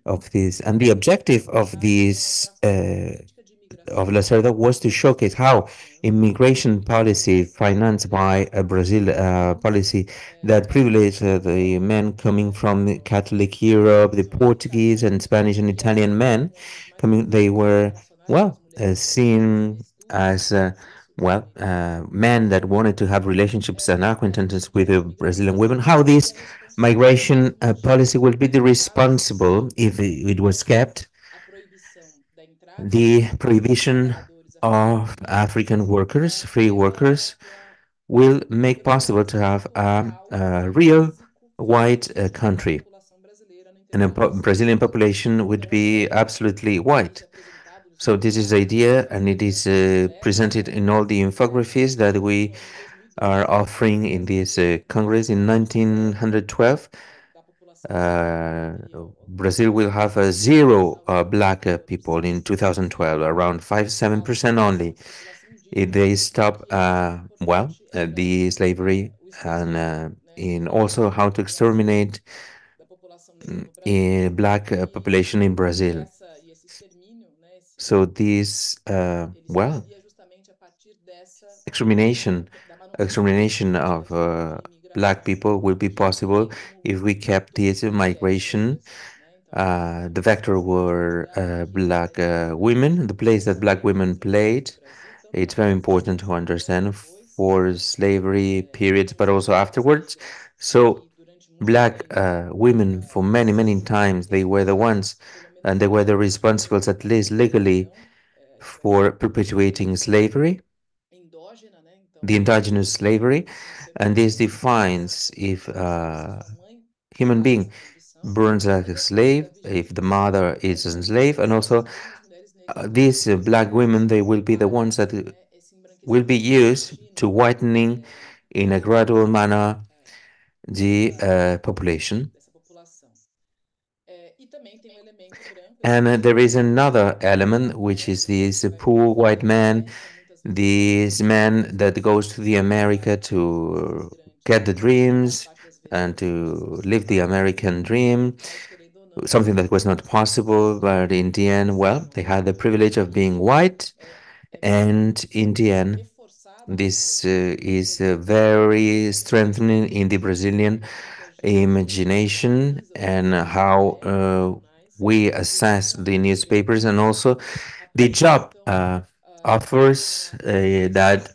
of this, and the objective of this of Lacerda was to showcase how immigration policy financed by a Brazil policy that privileged the men coming from Catholic Europe, the Portuguese and Spanish and Italian men coming, they were seen as men that wanted to have relationships and acquaintances with the Brazilian women. How this migration policy will be the responsible, if it was kept, the prohibition of African workers, free workers, will make possible to have a real white country. And a Brazilian population would be absolutely white. So this is the idea, and it is presented in all the infographies that we are offering in this Congress. In 1912, Brazil will have zero black people in 2012, around 5-7% only. If they stop, the slavery, and in also how to exterminate black population in Brazil. So this, well, extermination of black people will be possible if we kept this migration. The vector were black women, the place that black women played. It's very important to understand for slavery periods, but also afterwards. So black women, for many, many times, they were the ones, and they were the responsibles, at least legally, for perpetuating slavery, the endogenous slavery, and this defines if a human being burns like a slave, if the mother is a slave, and also these black women, they will be the ones that will be used to whitening in a gradual manner the population. And there is another element, which is this poor white man, this man that goes to the America to get the dreams and to live the American dream, something that was not possible, but in the end, well, they had the privilege of being white, and in the end, this is very strengthening in the Brazilian imagination and how we assess the newspapers, and also the job offers that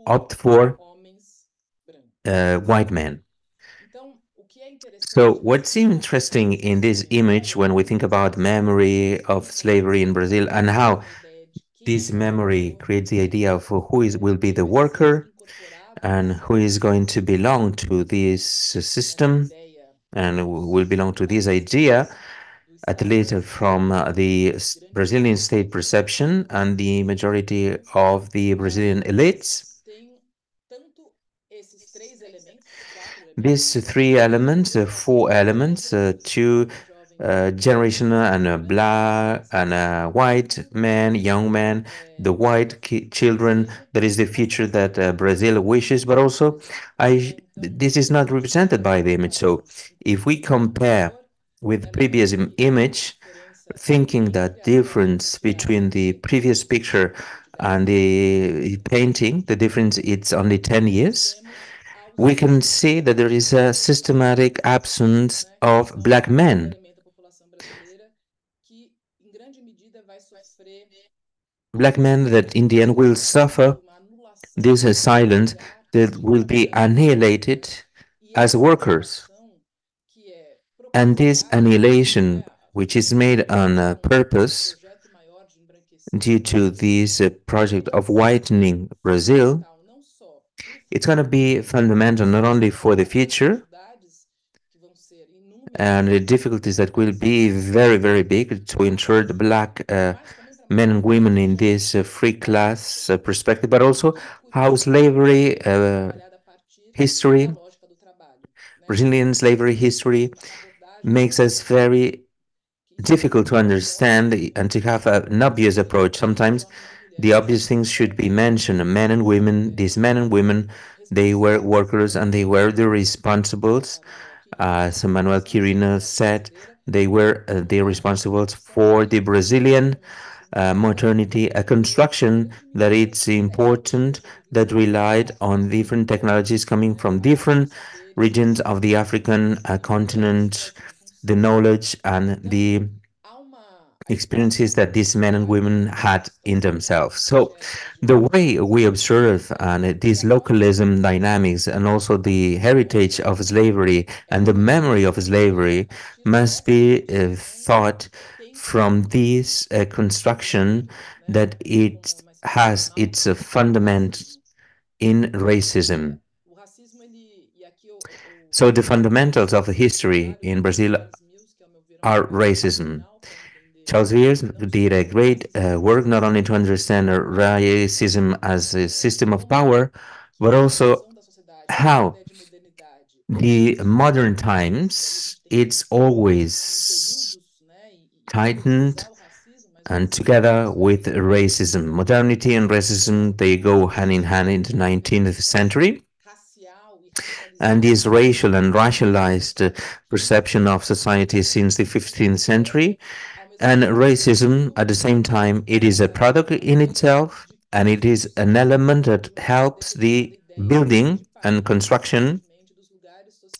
opt for white men. So what's interesting in this image when we think about memory of slavery in Brazil and how this memory creates the idea of who will be the worker and who is going to belong to this system and will belong to this idea, at least from the Brazilian state perception and the majority of the Brazilian elites. These three elements, four elements, two generational and a black and a white man, young man, the white children, that is the future that Brazil wishes, but also this is not represented by the image. So if we compare with previous image, thinking that difference between the previous picture and the painting, the difference it's only 10 years, we can see that there is a systematic absence of black men. Black men that in the end will suffer this silence, that will be annihilated as workers. And this annihilation, which is made on purpose due to this project of whitening Brazil, it's going to be fundamental not only for the future and the difficulties that will be very, very big to ensure the black men and women in this free class perspective, but also how slavery history, Brazilian slavery history, makes us very difficult to understand and to have an obvious approach. Sometimes the obvious things should be mentioned. Men and women, these men and women, they were workers and they were the responsibles. As Manuel Quirino said, they were the responsibles for the Brazilian modernity, a construction that it's important, that relied on different technologies coming from different regions of the African continent, the knowledge and the experiences that these men and women had in themselves. So the way we observe these localism dynamics and also the heritage of slavery and the memory of slavery must be thought from this construction that it has its fundament in racism. So the fundamentals of the history in Brazil are racism. Charles Viers did a great work not only to understand racism as a system of power, but also how the modern times, it's always tightened and together with racism. Modernity and racism, they go hand in hand in the 19th century. and this racial and racialized perception of society since the 15th century. And racism, at the same time, it is a product in itself, and it is an element that helps the building and construction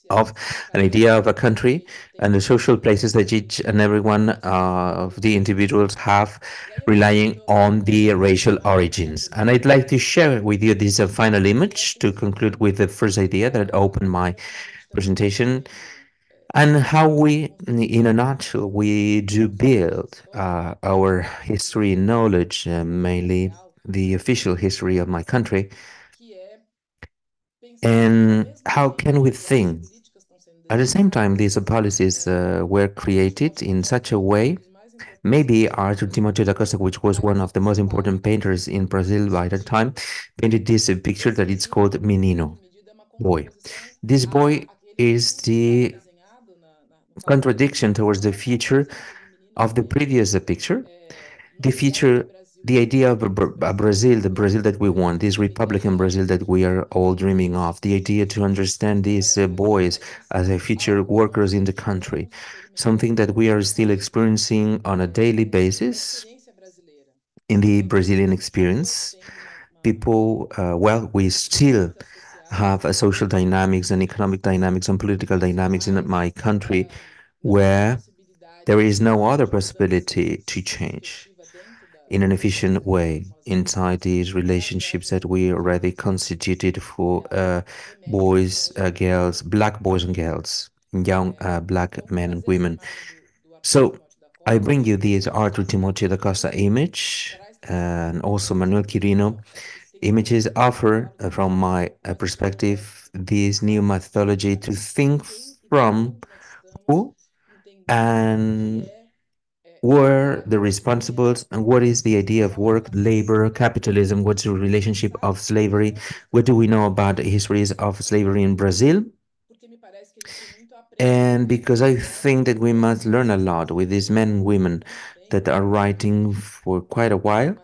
of an idea of a country and the social places that each and every one of the individuals have, relying on the racial origins. And I'd like to share with you this final image to conclude with the first idea that opened my presentation, and how we, in a nutshell, we do build our history knowledge, mainly the official history of my country. And how can we think? At the same time, these policies were created in such a way. Maybe Arthur Timoteo da Costa, which was one of the most important painters in Brazil by that time, painted this picture that it's called Menino, boy. This boy is the contradiction towards the future of the previous picture. The future, the idea of a Brazil, the Brazil that we want, this Republican Brazil that we are all dreaming of, the idea to understand these boys as a future workers in the country, something that we are still experiencing on a daily basis in the Brazilian experience. People, well, we still have a social dynamics and economic dynamics and political dynamics in my country where there is no other possibility to change in an efficient way inside these relationships that we already constituted for boys, girls, black boys and girls, young black men and women. So I bring you this Arthur Timoteo da Costa image and also Manuel Quirino images offer, from my perspective, this new methodology to think from who and were the responsibles, and what is the idea of work, labor, capitalism, what's the relationship of slavery, what do we know about the histories of slavery in Brazil. And because I think that we must learn a lot with these men and women that are writing for quite a while.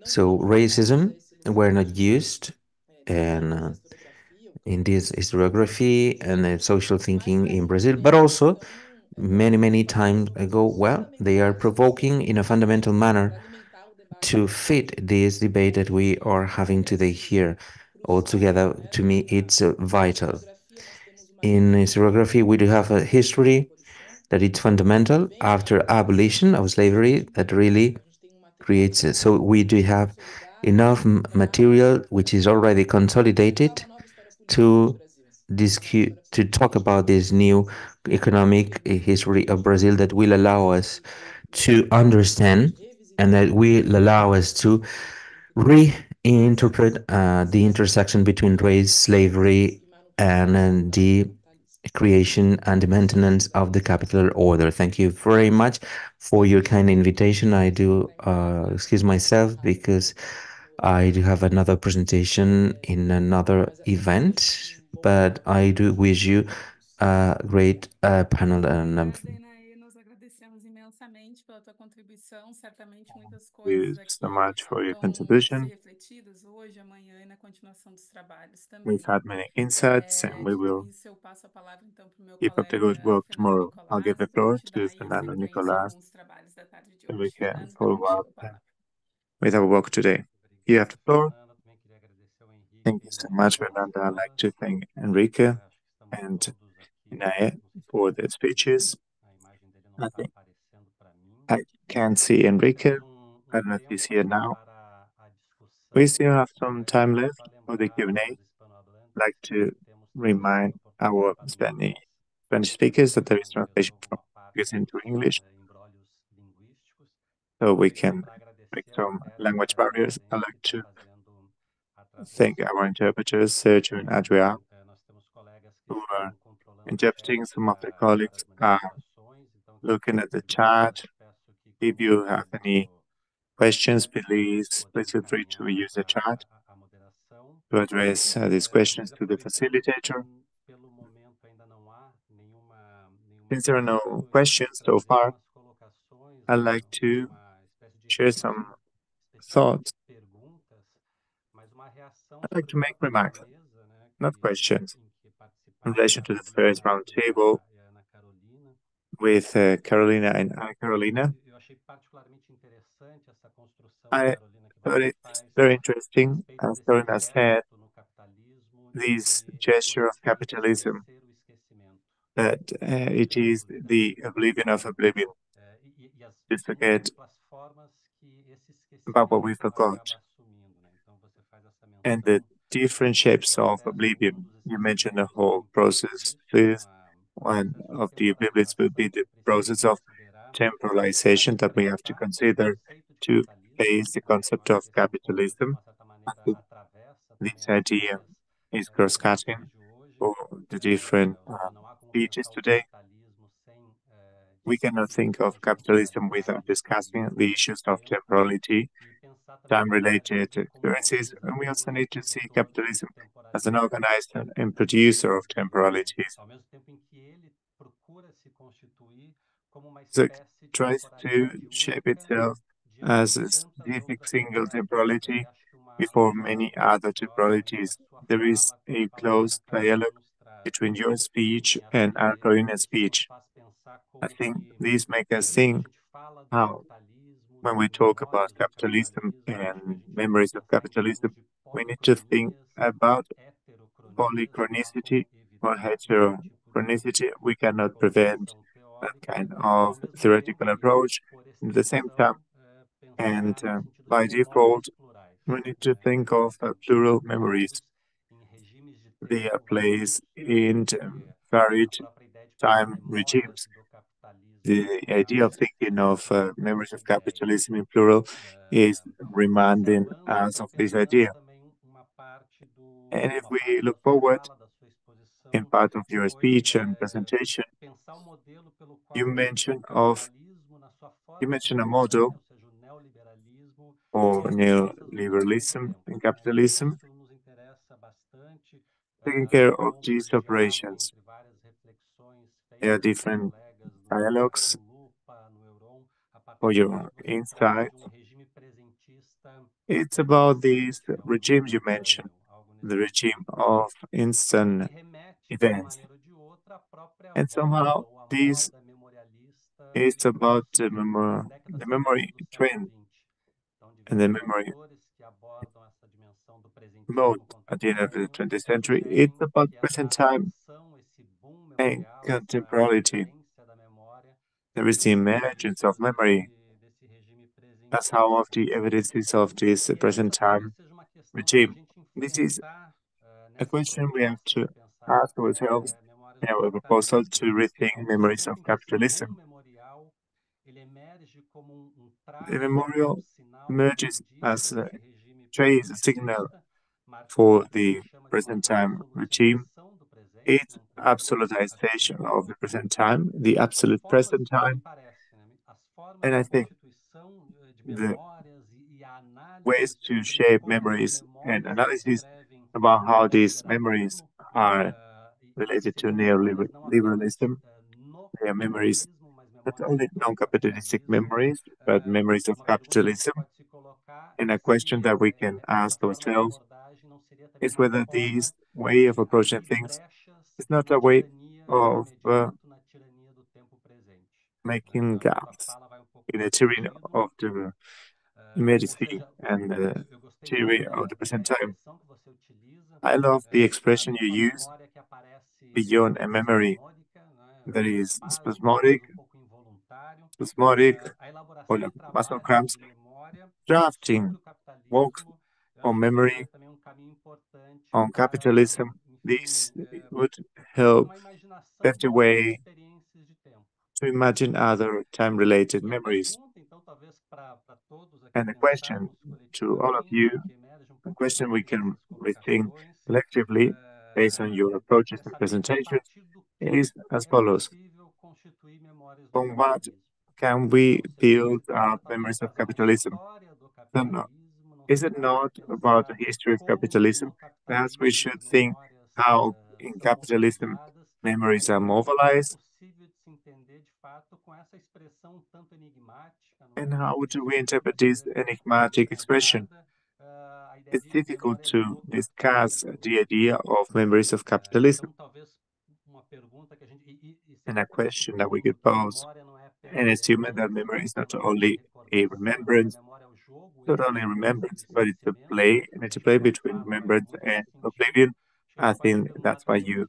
So racism were not used and in this historiography and social thinking in Brazil, but also many times ago, well, they are provoking in a fundamental manner to fit this debate that we are having today here. Altogether, to me, it's vital. In historiography, we do have a history that it's fundamental after abolition of slavery that really creates it. So we do have enough material which is already consolidated to to talk about this new economic history of Brazil that will allow us to understand and that will allow us to reinterpret the intersection between race, slavery, and the creation and the maintenance of the capital order. Thank you very much for your kind invitation. I do excuse myself because I do have another presentation in another event, but I do wish you a great panel and Obrigada, Ynaê. Nós agradecemos imensamente pela tua contribuição. Certamente muitas you coisas so aqui much for your vão ser contribution. refletidas hoje, amanhã e na continuação dos trabalhos também. We've had many insights and we Dito will isso, eu passo a palavra então para o meu keep up the good colega work Fernando tomorrow. I'll give the Nicolás, para a floor gente to dar aí Fernando sequência Nicolás com os trabalhos da tarde de so we hoje. can Fernando, follow contigo up a palavra. with our work today. You have the floor. Thank you so much, Fernanda. I'd like to thank Enrique and Ynaê for their speeches. I think I can see Enrique. I don't know if he's here now. We still have some time left for the Q&A. I'd like to remind our Spanish speakers that there is translation from Portuguese into English, so we can break some language barriers. I'd like to thank our interpreters, Sergio and Adria, who are interpreting. Some of the colleagues are looking at the chat. If you have any questions, please feel free to use the chat to address these questions to the facilitator. Since there are no questions so far, I'd like to share some thoughts I'd like to make remarks, not questions, in relation to the first roundtable with Carolina and Ana Carolina. I thought it's very interesting, as Carolina said, this gesture of capitalism, that it is the oblivion of oblivion, to forget about what we forgot, and the different shapes of oblivion. You mentioned the whole process. First, one of the oblivions will be the process of temporalization that we have to consider to face the concept of capitalism. I think this idea is cross-cutting for the different speeches today. We cannot think of capitalism without discussing the issues of temporality, time-related experiences, and we also need to see capitalism as an organizer and producer of temporalities. So it tries to shape itself as a specific single temporality before many other temporalities. There is a close dialogue between your speech and Ana Carolina's speech. I think these make us think how, when we talk about capitalism and memories of capitalism, we need to think about polychronicity or heterochronicity. We cannot prevent that kind of theoretical approach. At the same time, and by default, we need to think of plural memories. They are placed in varied time regimes. The idea of thinking of memories of capitalism in plural is reminding us of this idea. And if we look forward, in part of your speech and presentation, you mentioned a model for neoliberalism and capitalism, taking care of these operations. There are different dialogues for your insight. It's about these regimes you mentioned, the regime of instant events. And somehow this is about the memory trend and the memory mode at the end of the 20th century. It's about present time and contemporality. There is the emergence of memory as how of the evidences of this present time regime. This is a question we have to ask ourselves in our proposal to rethink memories of capitalism. The memorial emerges as a trace, a signal for the present time regime. It's absolutization of the present time, the absolute present time. And I think the ways to shape memories and analysis about how these memories are related to neoliberalism. They are memories, not only non-capitalistic memories, but memories of capitalism. And a question that we can ask ourselves is whether this way of approaching things is not a way of making gaps in the tyranny of the immediacy and the tyranny of the present time. I love the expression you use, beyond a memory that is spasmodic, or like muscle cramps, drafting works on memory, on capitalism. This would help pave the way to imagine other time-related memories. And the question to all of you, a question we can rethink collectively based on your approaches and presentations, is as follows. On what can we build our memories of capitalism? No. Is it not about the history of capitalism? Perhaps we should think how in capitalism memories are mobilized, and how do we interpret this enigmatic expression? it's difficult to discuss the idea of memories of capitalism. And a question that we could pose, and assuming that memory is not only a remembrance, not only remembrance, but it's a play, and it's a play between remembrance and oblivion. I think that's what you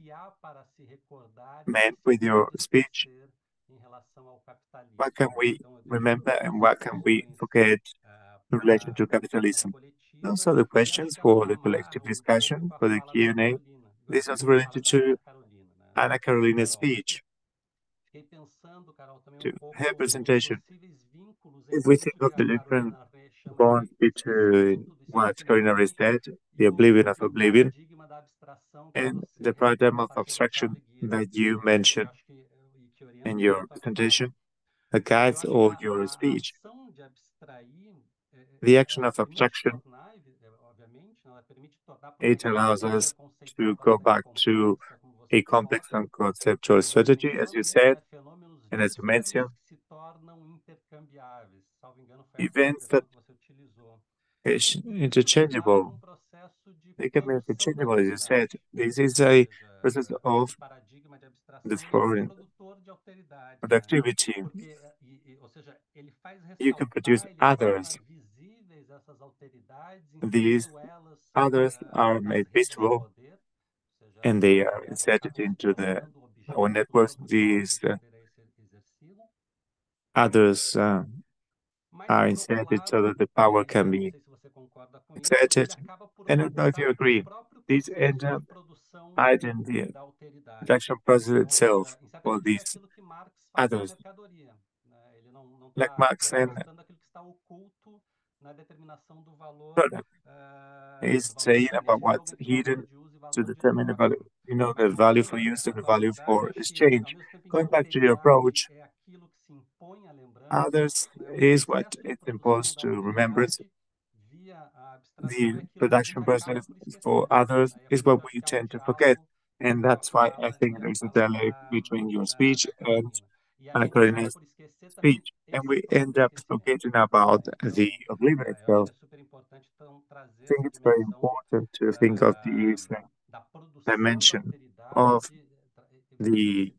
meant with your speech. What can we remember and what can we forget in relation to capitalism? Those are the questions for the collective discussion, for the Q&A. This is related to Ana Carolina's speech, to her presentation. If we think of the different bonds between what Carolina said, the oblivion of oblivion, and the paradigm of abstraction that you mentioned in your presentation, guides all your speech. The action of abstraction, it allows us to go back to a complex and conceptual strategy, as you said, and as you mentioned, events that is interchangeable. They can be interchangeable, as you said. This is a process of the foreign productivity. You can produce others. These others are made visible and they are inserted into our networks. These others are inserted so that the power can be exerted. And I don't know if you agree. These end up hiding the production process itself for these others. Like Marx and product is saying about what's hidden to determine the value. You know, the value for use and the value for exchange. Going back to your approach, others is what is imposed to remembrance. The production process for others is what we tend to forget. And that's why I think there's a delay between your speech and Carolina's speech. And we end up forgetting about the oblivion itself. I think it's very important to think of this dimension of the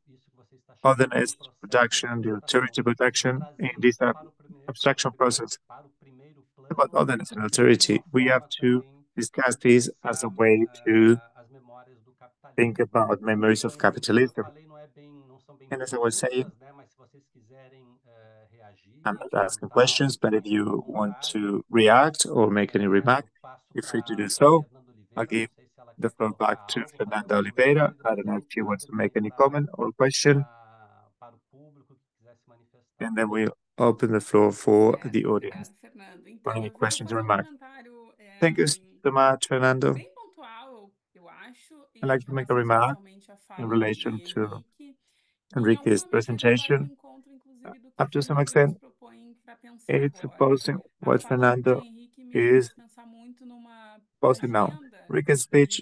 otherness production, the authority production in this abstraction process. About otherness and authority, we have to discuss this as a way to think about memories of capitalism. And as I was saying, I'm not asking questions, but if you want to react or make any remark, feel free to do so. I'll give the floor back to Fernanda Oliveira. I don't know if she wants to make any comment or question. And then we'll open the floor for the audience for any questions or remarks. Thank you so much, Fernando. I'd like to make a remark in relation to Enrique's presentation. Up to some extent, it's opposing what Fernando is posting now. Enrique's speech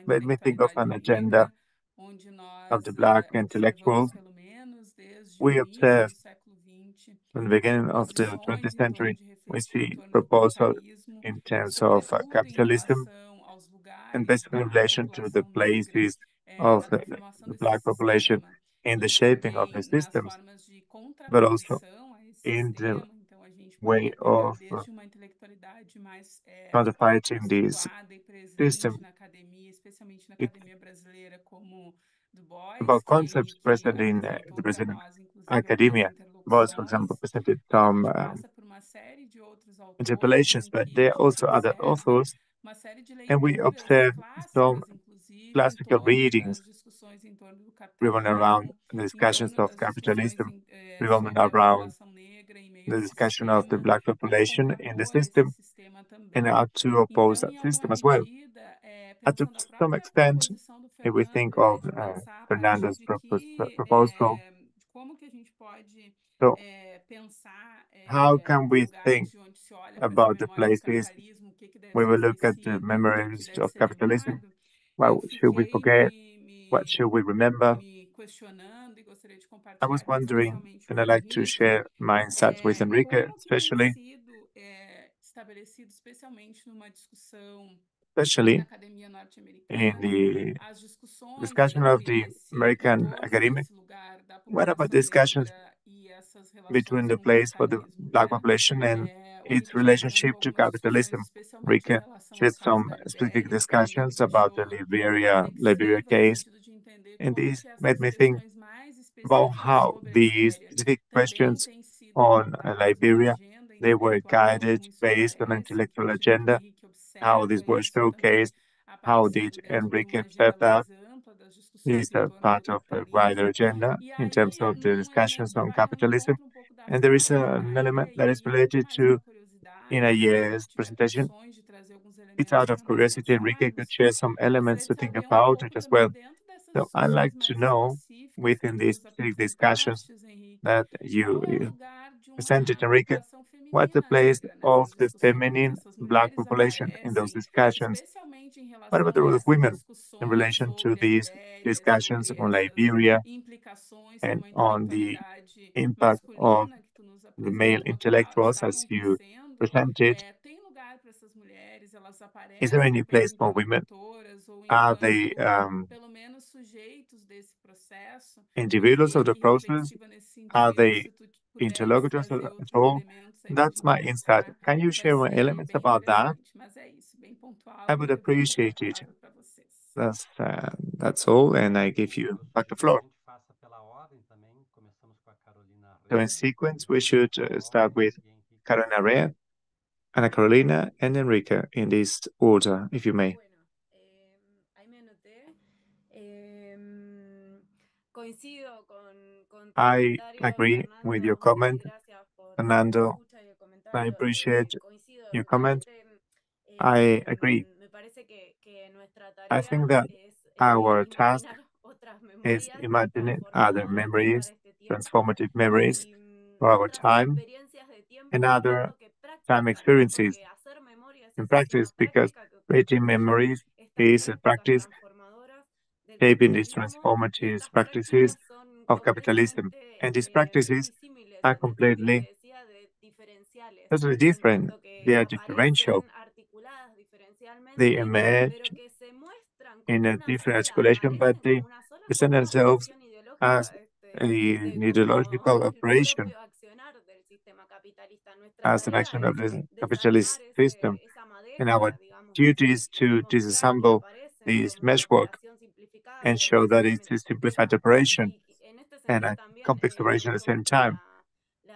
made me think of an agenda of the Black intellectuals. We observe from the beginning of the 20th century, we see proposal in terms of capitalism and basically in relation to the places of the Black population in the shaping of the systems, but also in the way of counterfighting this system. It's about concepts present in the Brazilian academia. Both, for example, presented some interpellations, but there are also other authors, and we observe some classical readings revolving around the discussions of capitalism, revolving around the discussion of the Black population in the system, and how to oppose that system as well. To some extent, if we think of Fernando's proposal, so how can we think about the places we will look at the memories of capitalism? What should we forget? What should we remember? I was wondering, and I'd like to share my insights with Enrique, especially estabelecido especialmente numa discussão na especially academia in norte-americana, the as discussões discussion of sobre the esse American controle academic. desse lugar da What about população discussions negra e essas between relações the com o place for the capitalismo, Black né? population and O its Enrique já relationship apresentou to algumas discussões, capitalism? especialmente em Enrique relação ao shared caso some da specific Libéria, que ele discussions about the deixou Liberia reflexiva no case, sentido de entender and como this que made essas me think questões mais about específicas how sobre a the Libéria specific também questions têm sido on pautadas numa Liberia, agenda they were intelectual, guided como isso based on an aparece, intellectual acredito que o agenda, Henrique how this observa was isso também showcased, how did aparecendo dentro de Enrique uma agenda observe that. mais ampla das discussões Is em a torno do part of a wider capitalismo. agenda E in terms aí, of the num elemento discussions que on vai ao capitalism. encontro um pouco da And there is fala de an element Ynaê, that e is aí muito related mais to uma curiosidade, se Ynaê's tiver presentation. condições de trazer alguns It's elementos out para of nós curiosity. Enrique could pensarmos, share some eu elements gostaria to de think saber um about it pouco as também well. dentro dessas So I'd discussões like to mais know específicas que within tu these nos specific discussions apresentaste, Henrique, that qual é o you lugar de presented, uma Enrique, população what's the feminina place negra of nessas the discussões? feminine Essas Black mulheres population in those aparecem, discussions? especialmente em What about relação the a role of essas women in discussões relation to sobre a these Libéria, discussions sobre on essas Liberia implicações que and uma on the intelectualidade impact of masculina que tu nos the male apresentou intellectuals as estavam you tecendo? presented? Tem lugar para essas mulheres? Elas Is there aparecem any enquanto place for women? interlocutoras ou Are they enquanto, pelo menos, sujeitos desse processo? individuals Gostaria of the aqui, process? reflexiva nesse Are sentido, they se tu puderes interlocutors trazer at outros all? elementos aí para a That's gente my insight. pensar, Can you vai share more ser elements bem about that? interessante. Mas é isso, bem pontual, I e would devolvo aqui a appreciate it. palavra para vocês. That's all, and I give you back the floor. So in sequence, we should start with Carolina Rea, Ana Carolina, and Enrique in this order, if you may. Bueno, ahí me anoté. Coincido con tu I comentario, agree with your Fernando, y comment, gracias por la Fernando. escucha y el I comentario. appreciate Coincido, your comment. realmente I agree. me parece que nuestra I tarea think that es our task imaginar otras is memorias imagining other transformadoras para memories, este tiempo transformative memories y for our otras time, experiencias de and tiempo other creando que time práctica, ¿no? experiences Porque hacer memoria es in eso, es practice, una because práctica que creating construye memories estas is a prácticas practice transformadoras del shaping these capitalismo y transformative estas practices prácticas son of capitalism. completamente And these practices disímiles are en el sentido que completely decía de diferenciales, totally en different. tanto que They are differential. aparecen articuladas They diferencialmente, emerge pero que se muestran in como a una different sola, articulation, but aparecen como they una sola present forma de themselves acción as ideológica, an de como ideological el operation, propio accionar del sistema capitalista. Nuestra as an tarea action of es the capitalist desarmar system. esa And our madeja, digamos, duty is to mostrar que disassemble aparecen this como una meshwork operación simplificada, and pero show that it's necesariamente a simplified compleja. operation Y en este and sentido a también complex me operation at the gustó same mucho time.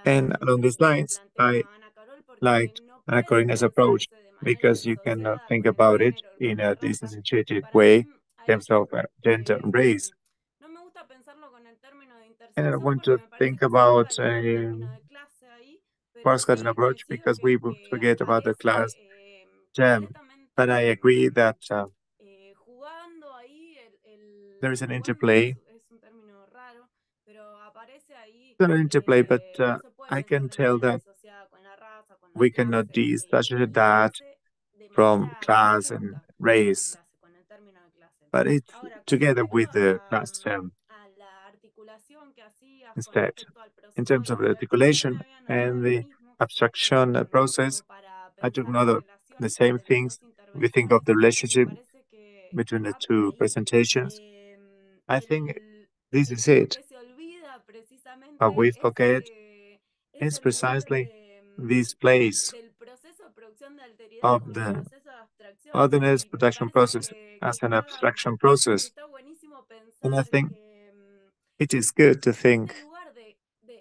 And along these lo que lines, I plantea Ana Carol, porque liked no Anna puede Karina's approach pensarse de manera because you cannot disociada think con el about it género, in con la a raza. disassociated Para way mí in ahí terms of gender and race. no me gusta pensarlo con el término de And I intersección want porque to me parece think que se about devalúa el a término de clase ahí, pero cross-cutting sí approach coincido because we would que forget about the class aparece term. But I completamente agree that jugando ahí there is an jugando interplay. es un término raro, pero aparece ahí, There's an interplay, but no se puede I pensar can de tell manera that disociada con la raza, con la we cannot clase, disassociate y that aparece de from manera class and conjunta con la race, clase, con el término de clase. but it's Ahora, con together respecto with the class term a la articulación que hacías con instead. respecto al In proceso terms de of the libertad, yo articulation me había and anotado lo the mismo, abstraction process, como para I took pensar note la of the relación same entre las things. dos We think of intervenciones, the y me relationship parece que between the va por two ahí. presentations. I think this is Lo it. que se olvida What we precisamente forget es is el lugar precisely this place del proceso de producción de alteridad of como the proceso de abstracción. otherness Y me production parece process as an que abstraction process. está buenísimo And I pensar think it is good to este think lugar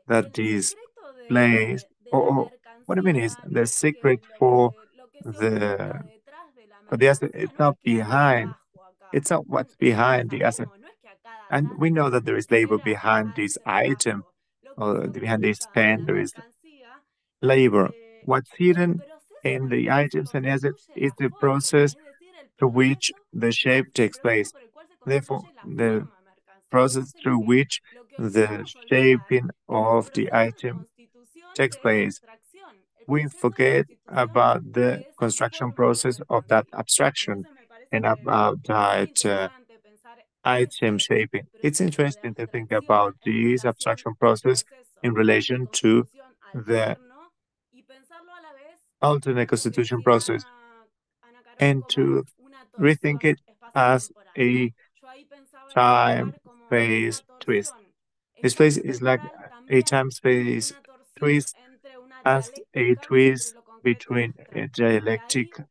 that el this secreto place, de la or what I mean is mercancía the es secret que for lo que se the, oculta detrás de la for the asset, mercancía it's no es not que hay behind, trabajo acá. it's not No, what's eso lo behind the asset. sabemos, no es que acá And atrás we de la know that there is labor mercancía behind hay this item, trabajo. Lo que or se behind this oculta en pen, la there is mercancía es labor. What's el hidden proceso in por el the cual se items and assets construye is la the forma, process es decir, through which the shape el takes proceso place. por el cual se Therefore, construye la the forma mercancía. process Entonces through which lo que the olvidamos olvidar shaping es el of the proceso de item constitución takes de esa place. abstracción, el We proceso de forget constitución about the de esa construction forma process of that mercancía. abstraction Entonces me parece and about que es that interesante pensar item ese shaping. It's proceso de interesting to think abstracción about en this relación abstraction al process proceso in de relation to constitución the alterno y pensarlo a la vez alternate constitution process Ana Carol, and como to una rethink torsión it as espacio-temporal, ¿no? a Yo ahí pensaba en time dibujar como phase una twist. torsión This place is like espacio-temporal a también time y space una torsión twist entre una as a dialéctica entre twist lo concreto y lo between a abstracto. Y dialectic ahí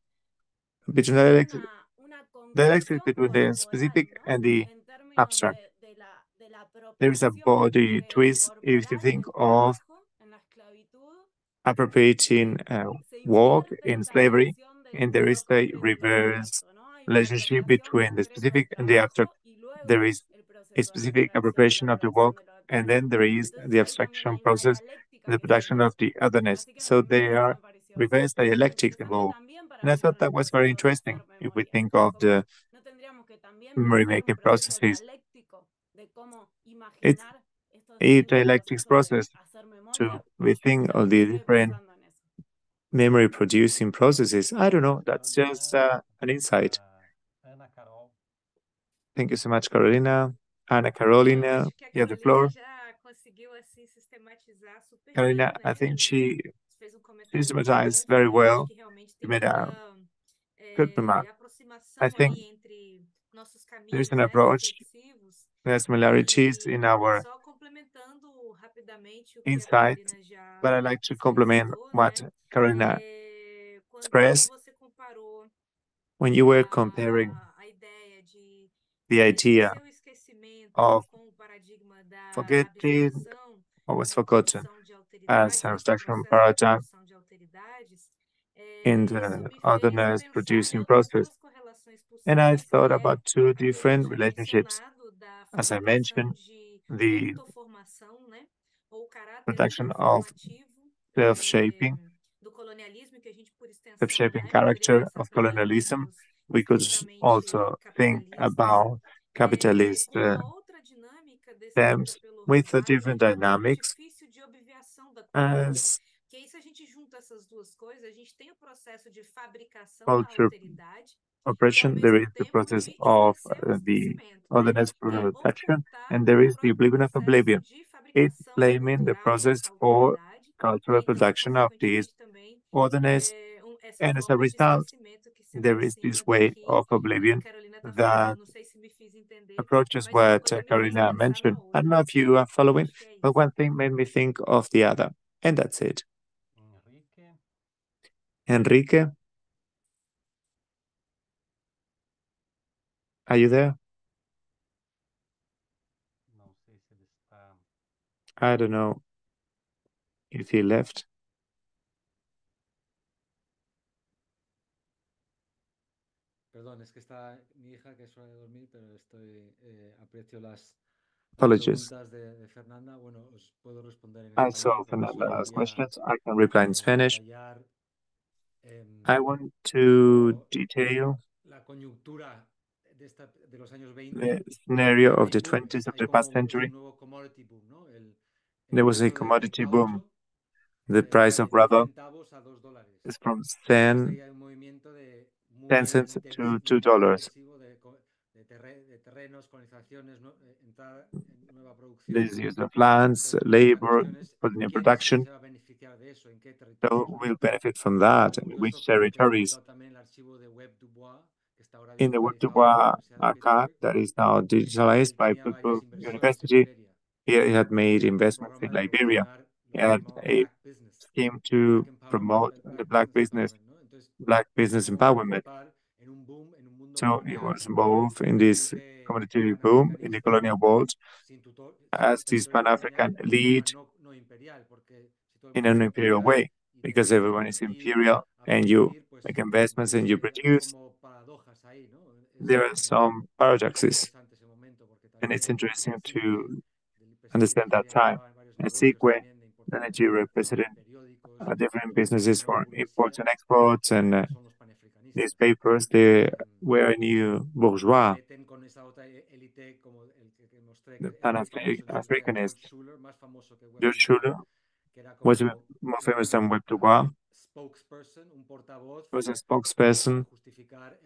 between hay dialectic una dialectic concreción between the corporal, specific ¿no? and the En términos abstract. de la There is a apropiación body twist if you corporal think del of trabajo en la esclavitud appropriating se work invierte in esta slavery, relación and de there lo is a concreto y lo reverse abstracto, ¿no? Hay una relationship apropiación between the concreta del specific and the abstract. trabajo y There luego is el a proceso de specific abstracción de la appropriation of the producción work, del otro, and then ¿no? there is Entonces the ahí también abstraction hay una process, dialéctica the que se production da. of the otherness. Así que So eso there me are pareció reverse súper dialectics interesante involved. también para And I thought pensar that los was very procesos de interesting hacer if we memoria. think of Como the no tendríamos que también memory pensar un making proceso processes. dialéctico de cómo It's imaginar estos a distintos dialectics procesos de process hacer to memoria. rethink No sé, all the me quedé different pensando en eso. memory producing processes. I don't know, that's just an insight. Thank you so much, Carolina. Ana Carolina, Acho que a you have the Carolina floor. já conseguiu assim sistematizar super Carolina, bem, I né? think she Fez um comentário muito systematized bom, very falando acho well. que realmente You tem made a muita good remark. I aproximação think aí entre nossos there's caminhos, an né, approach, reflexivos, there are similarities in e our só complementando rapidamente o que a insight, Carolina já but I'd like to complement sintetizou, what né? Carolina Quando expressed você comparou when you were comparing a ideia de the idea esquecer o esquecimento of com o paradigma da forgetting abstração what was como forgotten produção de as alteridades, an né, como abstraction processo de paradigm produção de alteridades, in isso the me fez otherness pensar em producing outras process. duas correlações And I possíveis, que thought é about two a que a gente different tinha relationships. mencionado da As I fabricação mentioned, de the autoformação, né, ou o caráter production of autoformativo self-shaping, do colonialismo, que a gente, por extensão, self-shaping né, poderia character of aplicar em colonialism. termos We could estritamente also think capitalistas. about capitalist E uma outra dinâmica descrita terms pelo with a Rosário é different do dynamics artifício de obviação da cultura. as Que aí, se a gente junta essas duas coisas, a gente tem o processo de fabricação da culture alteridade e, ao oppression. There mesmo is the tempo, process de of esquecer o the esquecimento, né? otherness Que é protection, ocultar and there o is the próprio oblivion of processo oblivion. de It fabricação blaming the cultural process dessa for alteridade, e cultural então, production of this consequentemente, também otherness, essa and as a forma de result, esquecimento que se there is aproxima this do way que of a oblivion Carolina está falando. that Não sei se me fiz entender, approaches mas uma what coisa me fez Carolina pensar na mentioned. I don't outra. know if you are following, Acho que é but isso. one thing made me think of the other, and that's it. Enrique, are you there? I don't know if he left. Perdón, es que está mi hija que es hora de dormir, pero aprecio las Apologies. preguntas de Fernanda. Bueno, os puedo responder en I saw español, pero solo Fernanda's quería questions. I can reply in Spanish. detallar I want to como detail la coyuntura de los años 20 the scenario of hay the booms, 20s of hay the past como es un century. nuevo commodity boom, ¿no? There El was a precio del commodity boom. caucho The price de of 10 rubber centavos a $2. is from Entonces 10, ahí hay un movimiento de 10 muy cents to $2. intensivo de terrenos, colonizaciones, nueva This producción. is the plants, Entonces, la labor cuestión es for the new quién production. se va a beneficiar de eso, en qué So territorios, ¿no? will benefit from Es muy that, and curioso which porque he territories. consultado también el archivo de Web Dubois, que está ahora In the Web digitalizado por la Dubois Ah, Universidad de archive Pittsburgh, that is now digitalized él by tenía varias Pittsburgh inversiones en University, Liberia he had made y un investments in programa de Liberia. promocionar He lo que had llamaba a Black Business, scheme el to Black Empowerment, promote el the Black black Business business, Empowerment, ¿no? Entonces, black es business como empowerment. participar en un boom, en un mundo So he colonial was involved in que this sigue commodity boom in the panafricanista, colonial world sin as this territorio colonial Pan-African de forma elite no imperial, porque si todo el in mundo es an imperial imperial way, y te because dedicas a everyone is invertir, imperial a and you producir, pues make investments and you hay produce. como paradojas ahí, ¿no? There are some paradoxes, Interesante ese momento, porque and it's también interesting Enrique, to del PSI de understand that Nigeria, time. llevaba en varios And negocios Sikwe, también de the importación, Nigeria exportación, president, periódicos, different businesses nueva for imports burguesía, and exports and que son los panafricanistas. newspapers. They Eh, were new y se bourgeois, meten con esa otra élite como el que mostré, the que era muy famoso en su día, Pan-Africanist. George Schuller, más famoso que Web George Du Bois, Schuller que era was como more famous than un Web Dubois. spokesperson, un portavoz Was a para spokesperson justificar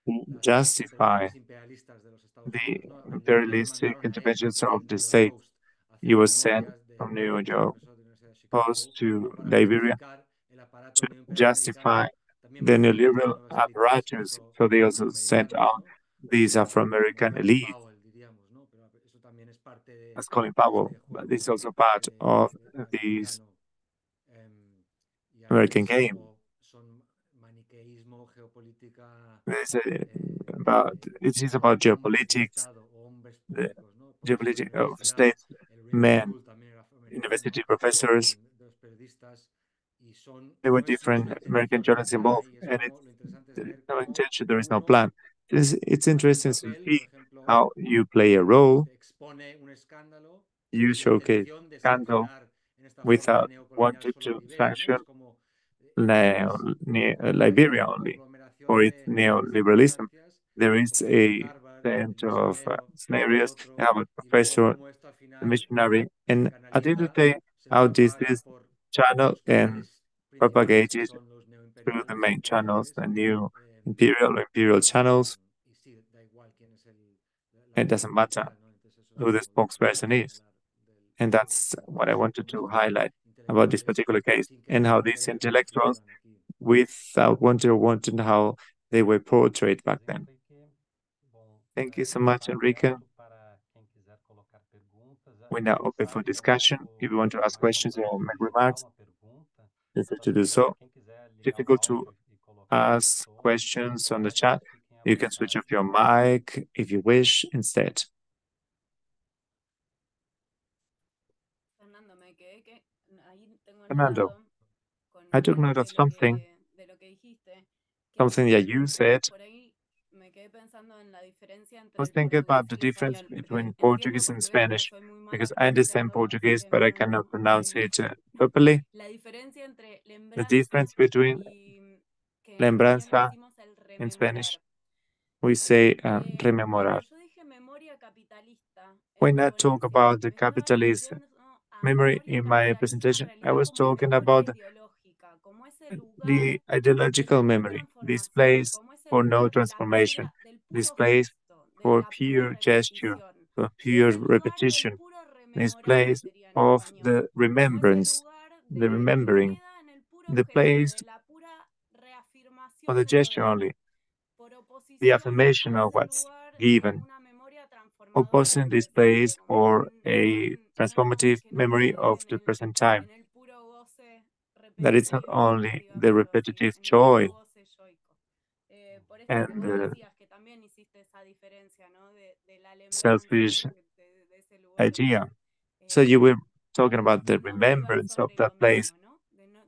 to las justify intervenciones imperialistas de los Estados the Unidos, ¿no? Le imperialistic mandaron a él interventions of del the New York state. Post a He hacer was sent memorias from del New que es York profesor de la Universidad de Chicago, Post to como para Liberia justificar aparato to neoimperial justify también the busca meter neoliberal nuevas élites apparatus. dentro So they del also mundo sent mediático, out ¿no? these Como Afro-American Colin elites, Powell, diríamos, ¿no? Pero eso también es parte as Colin Powell, este but this is juego also part of this americano. Y a American veces game. como son maniqueísmo, geopolítica, There's it is about hombres de geopolitics, Estado o hombres the públicos, ¿no? Por eso la geopolitics of universidad, states, el Rim men, School también era afroamericano, university professors. de los periodistas, y There were no es different una American intención journalists planeada, involved, y es and como lo interesante es there is ver no cómo intention, there is no uno plan. It's hace un interesting to papel, see por ejemplo, how you play a role, expone un escándalo you sin showcase intención de scandal sancionar en esta forma without neocolonial wanting solo a to Oliveira, ¿no? sanction Es como entiendes Liberia esta only, conglomeración or its de neoliberalism. circunstancias, There is como el de a Harvard, el sense of misionero, el scenarios. You otro, have a y luego professor, cómo esto al a final missionary, se and at the end of canaliza, the day, se how this propaga is por channel los and canales principales que propagated son los through the neoimperiales, main channels, imperiales, the new eh, imperial channels. y sí, da igual quién es la It voz doesn't matter oficial, ¿no? Entonces eso es who the como lo que quería spokesperson is. señalar And that's del what I caso wanted con to estos highlight about this intelectuales particular case sin and querer how o these querer que intellectuals, figuran aquí. without wanting how they were portrayed back then. Thank you so much, Enrique. We're now open for discussion. If you want to ask questions or make remarks, feel free to do so. Difficult to ask questions on the chat. You can switch off your mic if you wish instead. Fernando, me quedé que ahí tengo Fernando, anotado con I took note of something de lo que dijiste, that you said. por ahí me quedé pensando en la diferencia I entre was el thinking portugués about y the el difference español, between porque entiendo Portuguese and portugués, pero Spanish, soy muy mala because I understand pronunciándolo, así Portuguese, que but I cannot pronounce me- it properly. la diferencia entre The lembranza difference between y que en español lembranza decimos el in Spanish, rememorar. we say Cuando rememorar. yo dije memoria capitalista, en When mi I talk ponencia, about the me estaba capitalist refiriendo a memory memoria in my capitalista en presentation, I realidad was como talking memoria about ideológica, como ese the lugar de ideological no memory, this transformación, place como ese for no lugar transformation, del this puro place gesto, de for la pura pure gesture, repetición, for y pure ese lugar del repetition, puro this rememorar, place sería en of español, the como ese remembrance, lugar the de que remembering, queda en el puro the gesto, place de la pura for reafirmación the de lo gesture dado only, por the oposición affirmation a of ese what's lugar de given, una memoria transformadora opposing del this presente, place como for a transformative que no memory quede of the present time. en el puro goce That it's not repetitivo, only the digámoslo así, repetitive en el joy puro goce yoico. Por esto and que vos the decías, que también hiciste esa diferencia, ¿no? De la lembranza, selfish de ese lugar. idea. So you were talking about the De no volver remembrance of sobre lo that place mismo, ¿no?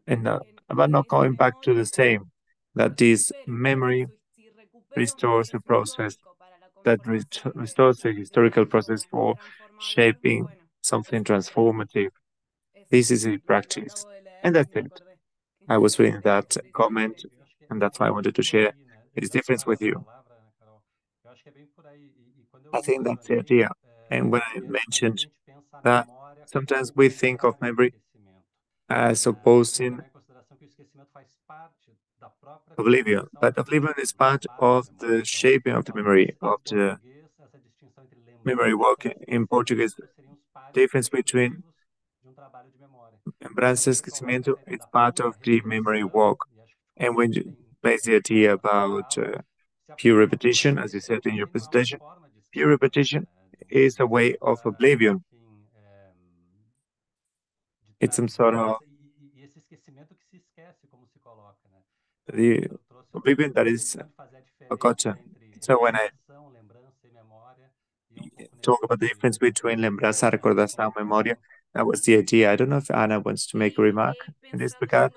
and about Que not esa going back to the memoria same, that this recupere, memory si recupera un restores the proceso process, histórico para la that conformación restores the de historical process algo for transformador, shaping bueno, something eso sería. transformative. Eso, This is a lo practice. acabo de leer And y that's me it. acordé I was reading de that esa comment, diferencia. and that's why I wanted to share its difference with you. I think that's the idea. And when I mentioned that sometimes we think of memory as opposing oblivion, but oblivion is part of the shaping of the memory, of the memory work in Portuguese. Difference between lembrança, esquecimento, it's part of the memory work. And when you place the idea about pure repetition, as you said in your presentation, pure repetition is a way of oblivion. It's some sort of the oblivion that is forgotten. So when I talk about the difference between lembrança, recordação, memória, that was the idea. I don't know if Anna wants to make a remark in this regard.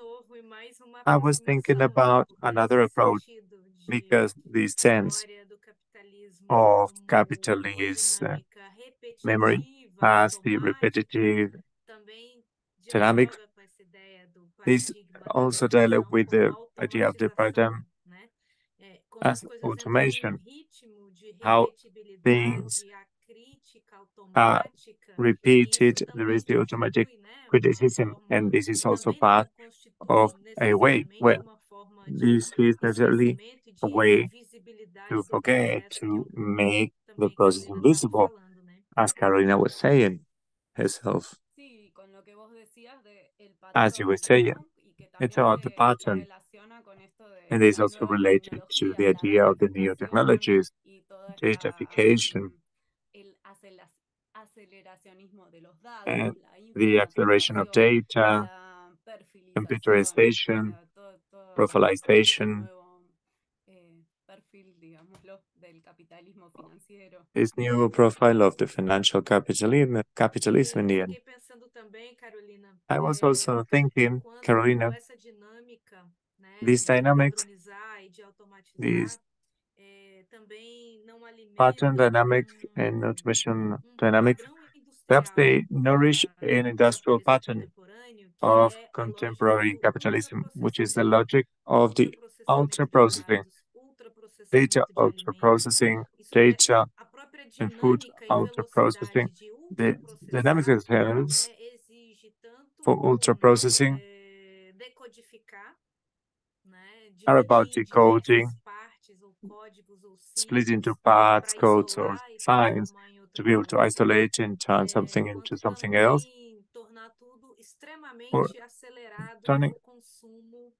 I was thinking about another approach because the sense of capitalist memory as the repetitive dynamic. This also dialogue with the idea of the paradigm as automation, how things are repeated, there is the automatic criticism, and this is also part of a way. Well, this is necessarily a way to forget, to make the process invisible, as Carolina was saying herself. Sí, con lo que vos decías de el As you were patrón, saying, ¿no? Y que It's también about the se pattern, relaciona con esto and de is las also nuevas related to the tecnologías, la idea of the new gamificación technologies, y toda datafication, el aceleracionismo de los datos, and la the acceleration of informatización, data, la perfilización, o computerization, sea, todo este profilization, nuevo perfil, digámoslo, del capitalismo financiero. this new profile of the financial capitalism in the Eu end. fiquei pensando também, Carolina, I was also thinking, quanto Carolina, essa dinâmica, né, these de dynamics, padronizar e de these automatizar também não pattern alimenta dynamics and automation dynamics, padrão perhaps industrial they nourish an do industrial capitalismo pattern contemporâneo, que of é a lógica contemporary do capitalism, which is the ultraprocessamento. logic of the ultra Ultraprocessamento de processing, dados, data ultraprocessamento de ultra alimentos. processing, Isso é data a própria and food dinâmica e ultra processing. velocidade de The dynamics ultraprocessar, themselves né, exige tanto for ultra processing decodificar, né, are about dividir em decoding, diversas partes ou códigos ou split into símbolos parts, para codes, or isolar e signs transformar em to outra be able to coisa, isolate and turn something into quanto something else, também tornar tudo or extremamente acelerado para turning, o consumo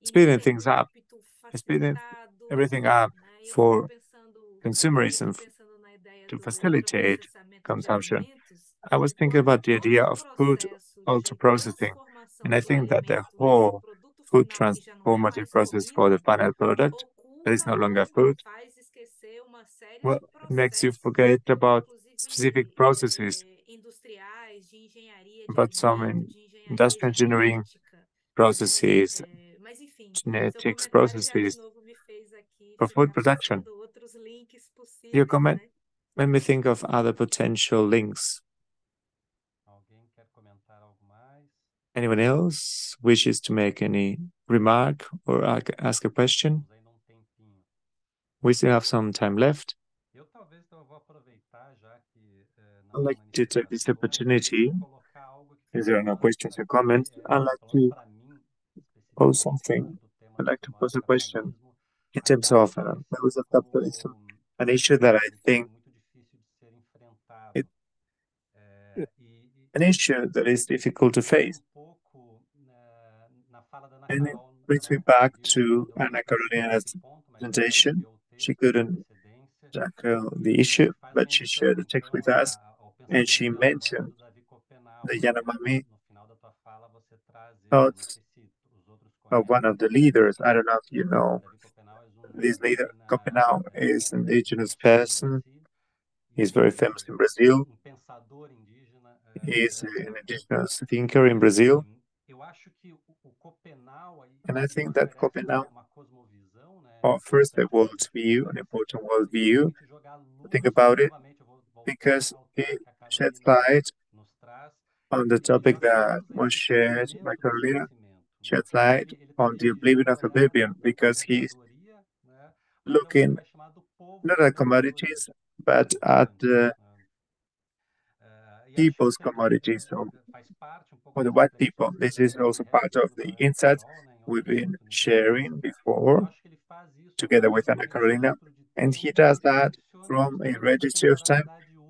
speeding things up, ininterrupto, speeding facilitado, everything up né? Eu fico for pensando, fiquei aqui consumerism pensando na ideia to do facilitate ultraprocessamento de consumption. alimentos, I was thinking quando about the idea todo o of food processo ultra de processing, and transformação I do think that the alimento nesse whole produto food final que já não é transformative mais process for the comida final product that is oculta no longer ou food, faz esquecer uma série well, de it makes you processos, forget about specific inclusive processes, industriais, de engenharia de about some alimento, de engenharia industrial engineering genética, né? processes, Mas enfim, seu genetics comentário já de processes novo me fez aqui for food ficar production. pensando outros links Your possíveis, comment né? made me think of other potential links. Anyone else wishes to make any remark or ask a question? We still have some time left. I'd like to take this opportunity, if there are no questions or comments, I'd like to pose something. I'd like to pose a question in terms of levels of capitalism, an issue that I think it, an issue that is difficult to face. And it brings me back to Ana Carolina's presentation. She couldn't tackle the issue, but she shared the text with us, and she mentioned the Yanomami thoughts of one of the leaders. I don't know if you know this leader. Copenau is an indigenous person. He's very famous in Brazil. He's an indigenous thinker in Brazil. And I think that Copenau offers a worldview, an important worldview. Think about it, because he sheds light on the topic that was shared by Carolina, sheds light on the oblivion of oblivion, because he's looking not at commodities, but at the people's commodities, or the white people. This is also part of the insights we've been sharing before, together with Ana Carolina, and he does that from a registry of time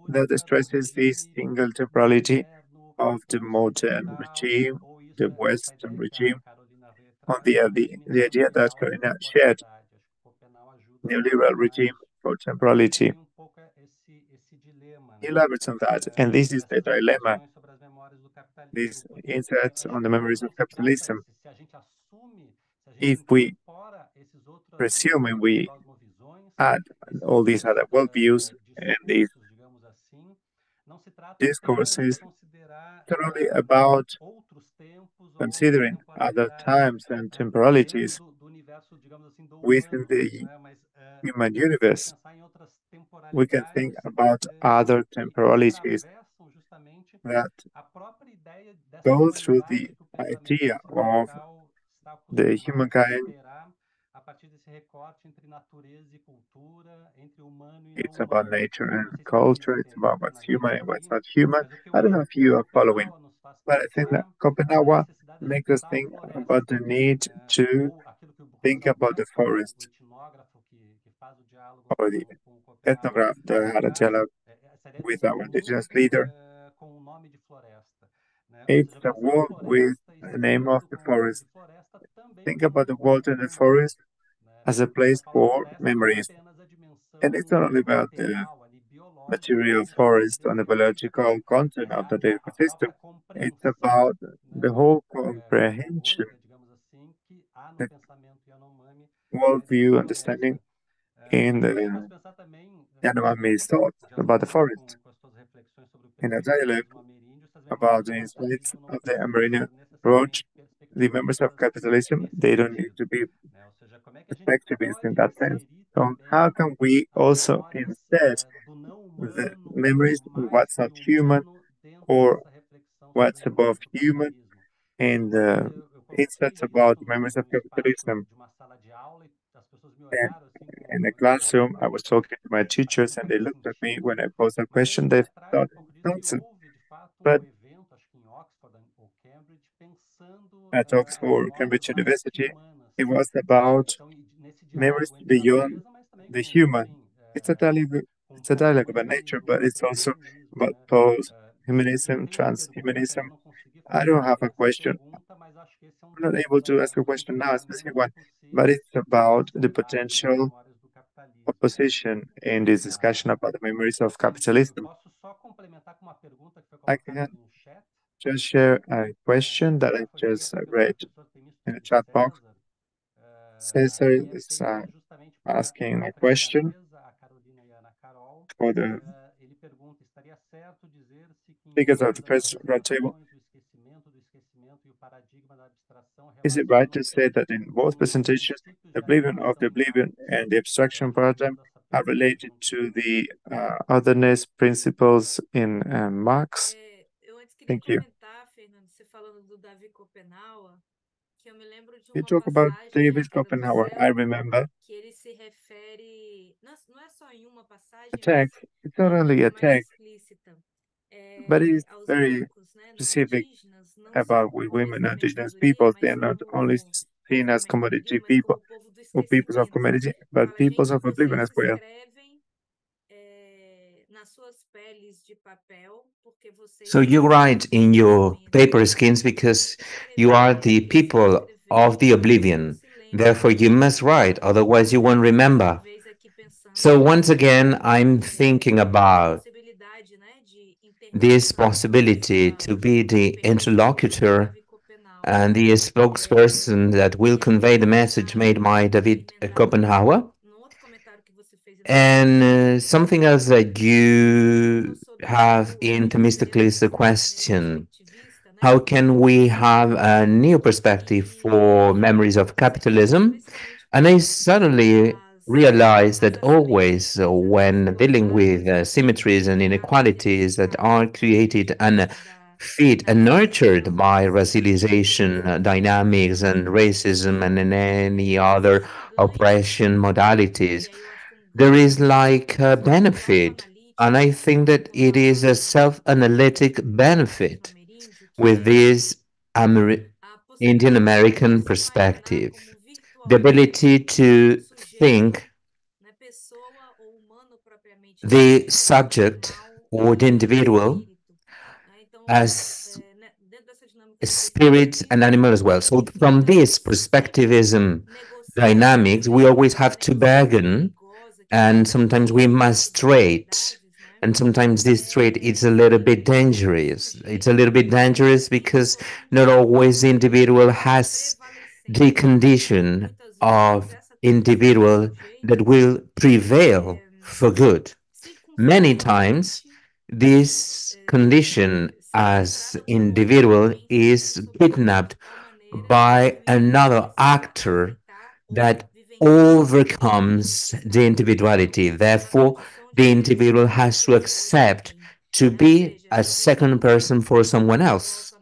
that stresses this single temporality of the modern regime, the Western regime, on the idea that Carolina shared, neoliberal regime for temporality. He elaborates on that, and this is the dilemma, these insights on the memories of capitalism. If we presume and we add all these other worldviews and these discourses, not only about considering other times and temporalities within the human universe, we can think about other temporalities that go through the idea of the humankind. It's about nature and culture, it's about what's human and what's not human. I don't know if you are following, but I think that Copenhagen makes us think about the need to think about the forest, or the ethnograph that had a dialogue with our indigenous leader. It's a work with the name of the forest. think about the world and the forest as a place for memories. And it's not only about the material forest and the biological content of the ecosystem. It's about the whole comprehension, the worldview, understanding in the Yanomamis thoughts about the forest. In a dialogue about the insights of the Amerindian approach, the members of capitalism, they don't need to be perspectivists in that sense. So how can we also instead the memories of what's not human or what's above human and insights about the memories of capitalism? And in the classroom, I was talking to my teachers and they looked at me when I posed a question. They thought nonsense. But at Oxford, Cambridge University, it was about memories beyond the human. It's a dialogue about nature, but it's also about post-humanism, transhumanism. I don't have a question. I'm not able to ask a question now, a specific one, but it's about the potential opposition in this discussion about the memories of capitalism. I can just share a question that I just read in the chat box. Cesar is asking a question for the speakers of the first roundtable. Is it right to say that in both presentations, the oblivion of the oblivion and the abstraction paradigm are related to the otherness principles in Marx? Thank you. You talk about David Schopenhauer. I remember a text. It's not only a text, but it's very specific about with women and indigenous peoples. They are not only seen as commodity people or peoples of commodity, but peoples of oblivion as well. So you write in your paper skins because you are the people of the oblivion. Therefore, you must write, otherwise you won't remember. So once again, I'm thinking about this possibility to be the interlocutor and the spokesperson that will convey the message made by David Schopenhauer. And something else that you have in Themistocles the question, how can we have a new perspective for memories of capitalism? And I suddenly realized that always when dealing with symmetries and inequalities that are created and fed and nurtured by racialization dynamics and racism and in any other oppression modalities, there is like a benefit. And I think that it is a self-analytic benefit with this Indian American perspective. The ability to think the subject or the individual as a spirit and animal as well. So from this perspectivism dynamics, we always have to bargain, and sometimes we must trade. And sometimes this trade is a little bit dangerous. It's a little bit dangerous because not always the individual has the condition of individual that will prevail for good. Many times, this condition as individual is kidnapped by another actor that overcomes the individuality. Therefore, the individual has to accept to be a second person for someone else.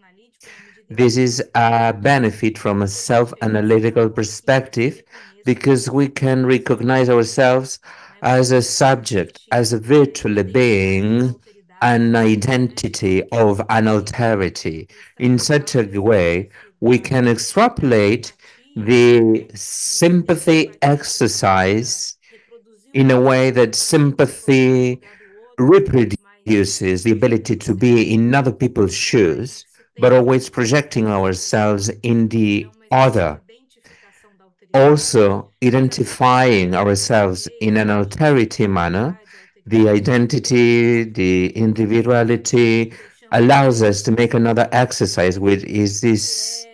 This is a benefit from a self-analytical perspective because we can recognize ourselves as a subject, as a virtual being, an identity of an alterity. In such a way, we can extrapolate the sympathy exercise in a way that sympathy reproduces the ability to be in other people's shoes, but always projecting ourselves in the other, also identifying ourselves in an alterity manner. The identity, the individuality allows us to make another exercise, which is this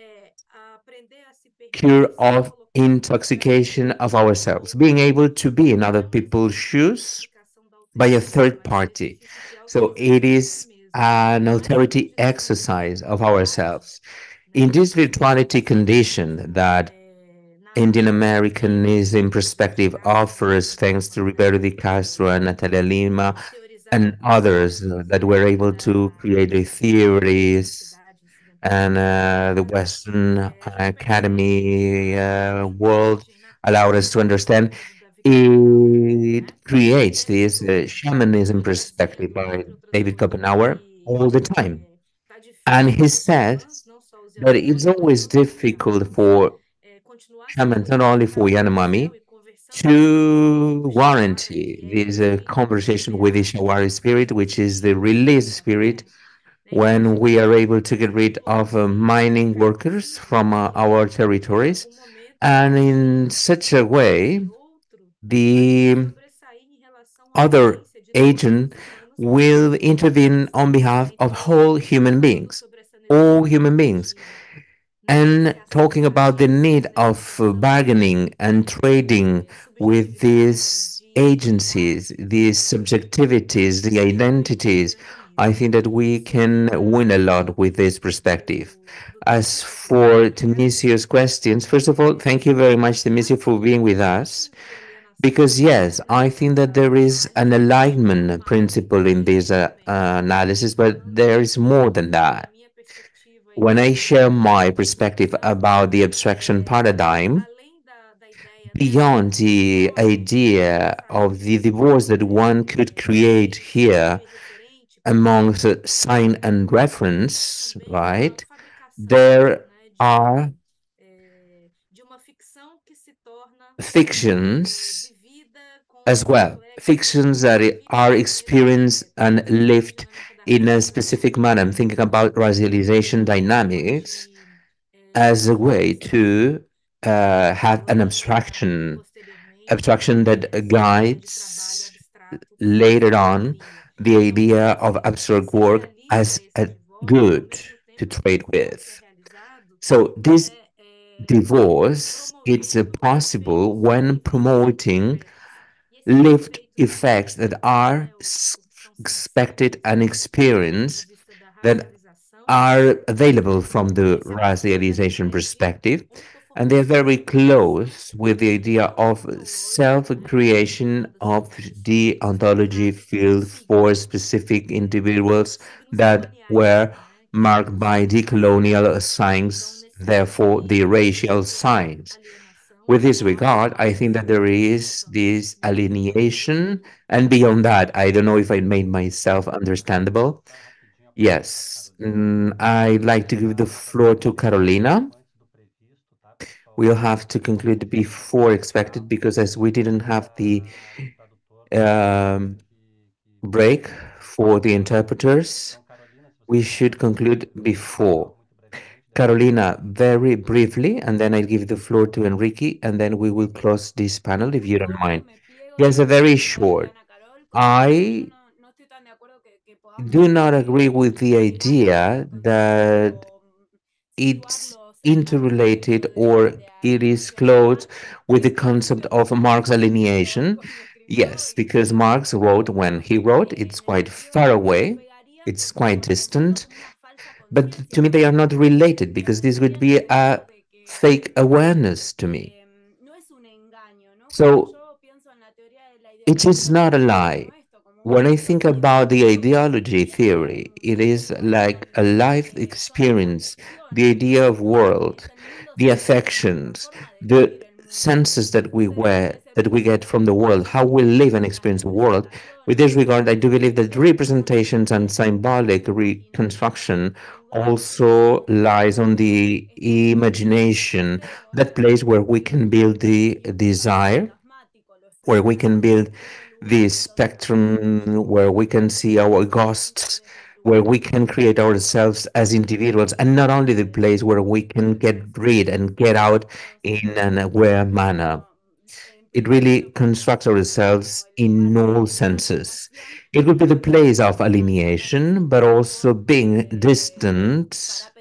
cure of intoxication of ourselves, being able to be in other people's shoes by a third party. So it is an alterity exercise of ourselves. In this virtuality condition that Indian Americanism perspective offers, thanks to Ribeiro de Castro and Natalia Lima and others that were able to create the theories and the Western Academy world allowed us to understand. It creates this shamanism perspective by David Copenhauer all the time. And he says that it's always difficult for shamans, not only for Yanomami, to warranty this conversation with the Shawari spirit, which is the release spirit, when we are able to get rid of mining workers from our territories. And in such a way, the other agent will intervene on behalf of whole human beings, all human beings. And talking about the need of bargaining and trading with these agencies, these subjectivities, the identities, I think that we can win a lot with this perspective. As for Tunisia's questions, first of all, thank you very much, Tunisia, for being with us. Because yes, I think that there is an alignment principle in this analysis, but there is more than that. When I share my perspective about the abstraction paradigm, beyond the idea of the divorce that one could create here amongst sign and reference, right? There are fictions as well, fictions that are experienced and lived in a specific manner. I'm thinking about racialization dynamics as a way to have an abstraction that guides later on the idea of abstract work as a good to trade with. So this divorce, it's possible when promoting lived effects that are expected and experienced that are available from the racialization perspective, and they're very close with the idea of self-creation of the ontology field for specific individuals that were marked by decolonial signs, therefore the racial signs. With this regard, I think that there is this alienation, and beyond that, I don't know if I made myself understandable. Yes, I'd like to give the floor to Carolina. We'll have to conclude before expected because as we didn't have the um, break for the interpreters, we should conclude before. Carolina, very briefly, and then I'll give the floor to Enrique, and then we will close this panel if you don't mind. Yes, a very short. I do not agree with the idea that it's interrelated or it is close with the concept of Marx alienation. Yes, because Marx wrote when he wrote, it's quite far away, it's quite distant, but to me they are not related because this would be a fake awareness to me. So it is not a lie. When I think about the ideology theory, it is like a life experience, the idea of world, the affections, the senses that we get from the world, how we live and experience the world. With this regard, I do believe that representations and symbolic reconstruction also lies on the imagination, that place where we can build the desire, where we can build the spectrum, where we can see our ghosts, where we can create ourselves as individuals, and not only the place where we can get rid and get out in an aware manner. It really constructs ourselves in all senses. It would be the place of alienation, but also being distant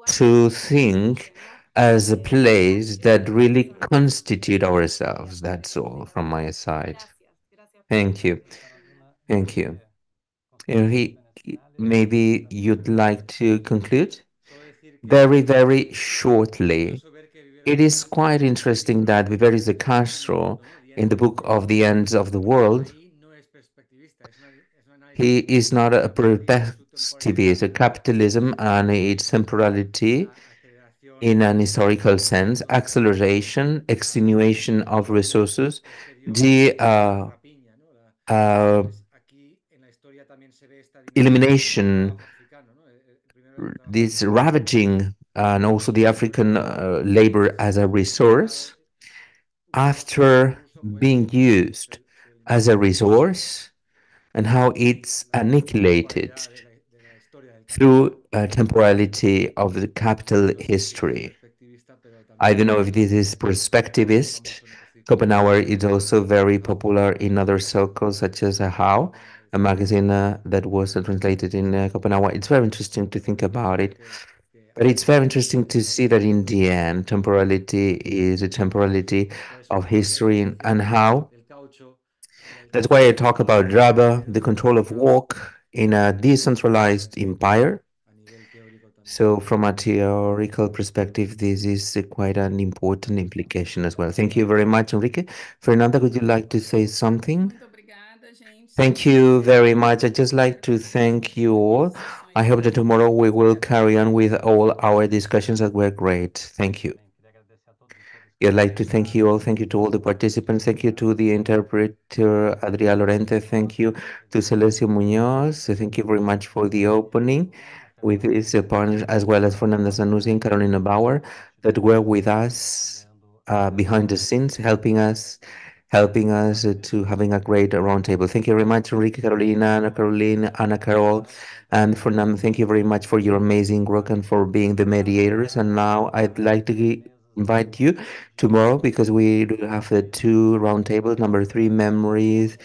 to think as a place that really constitute ourselves. That's all from my side. Thank you. Thank you. Enrique, maybe you'd like to conclude? Very, very shortly. It is quite interesting that Viveris de Castro, in the book of the Ends of the World, he is not a perspectivist, a capitalism and its temporality in an historical sense, acceleration, extenuation of resources, the uh, elimination, this ravaging, and also the African labor as a resource, after being used as a resource, and how it's annihilated through temporality of the capital history. I don't know if this is perspectivist. Schopenhauer is also very popular in other circles, such as How, a magazine that was translated in Schopenhauer. It's very interesting to think about it. But it's very interesting to see that in the end, temporality is a temporality of history and how. That's why I talk about rubber, the control of work in a decentralized empire. So from a theoretical perspective, this is quite an important implication as well. Thank you very much, Enrique. Fernanda, would you like to say something? Muito obrigada, gente. Thank you very much. I'd just like to thank you all. I hope that tomorrow we will carry on with all our discussions that were great. Thank you. I'd like to thank you all. Thank you to all the participants. Thank you to the interpreter, Adrià Lorente. Thank you to Celesio Munoz. Thank you very much for the opening with his partners, as well as Fernanda Sanusi and Carolina Bauer, that were with us behind the scenes, helping us to having a great roundtable. Thank you very much, Enrique, Carolina, Ana Carol, and Fernando. Thank you very much for your amazing work and for being the mediators. And now I'd like to invite you tomorrow, because we do have the two roundtables. Number 3, memories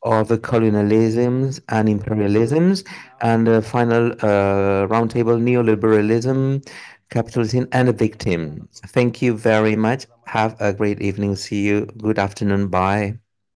of the colonialisms and imperialisms, and the final roundtable, neoliberalism, capitalism, and the victims. Thank you very much. Have a great evening. See you. Good afternoon. Bye.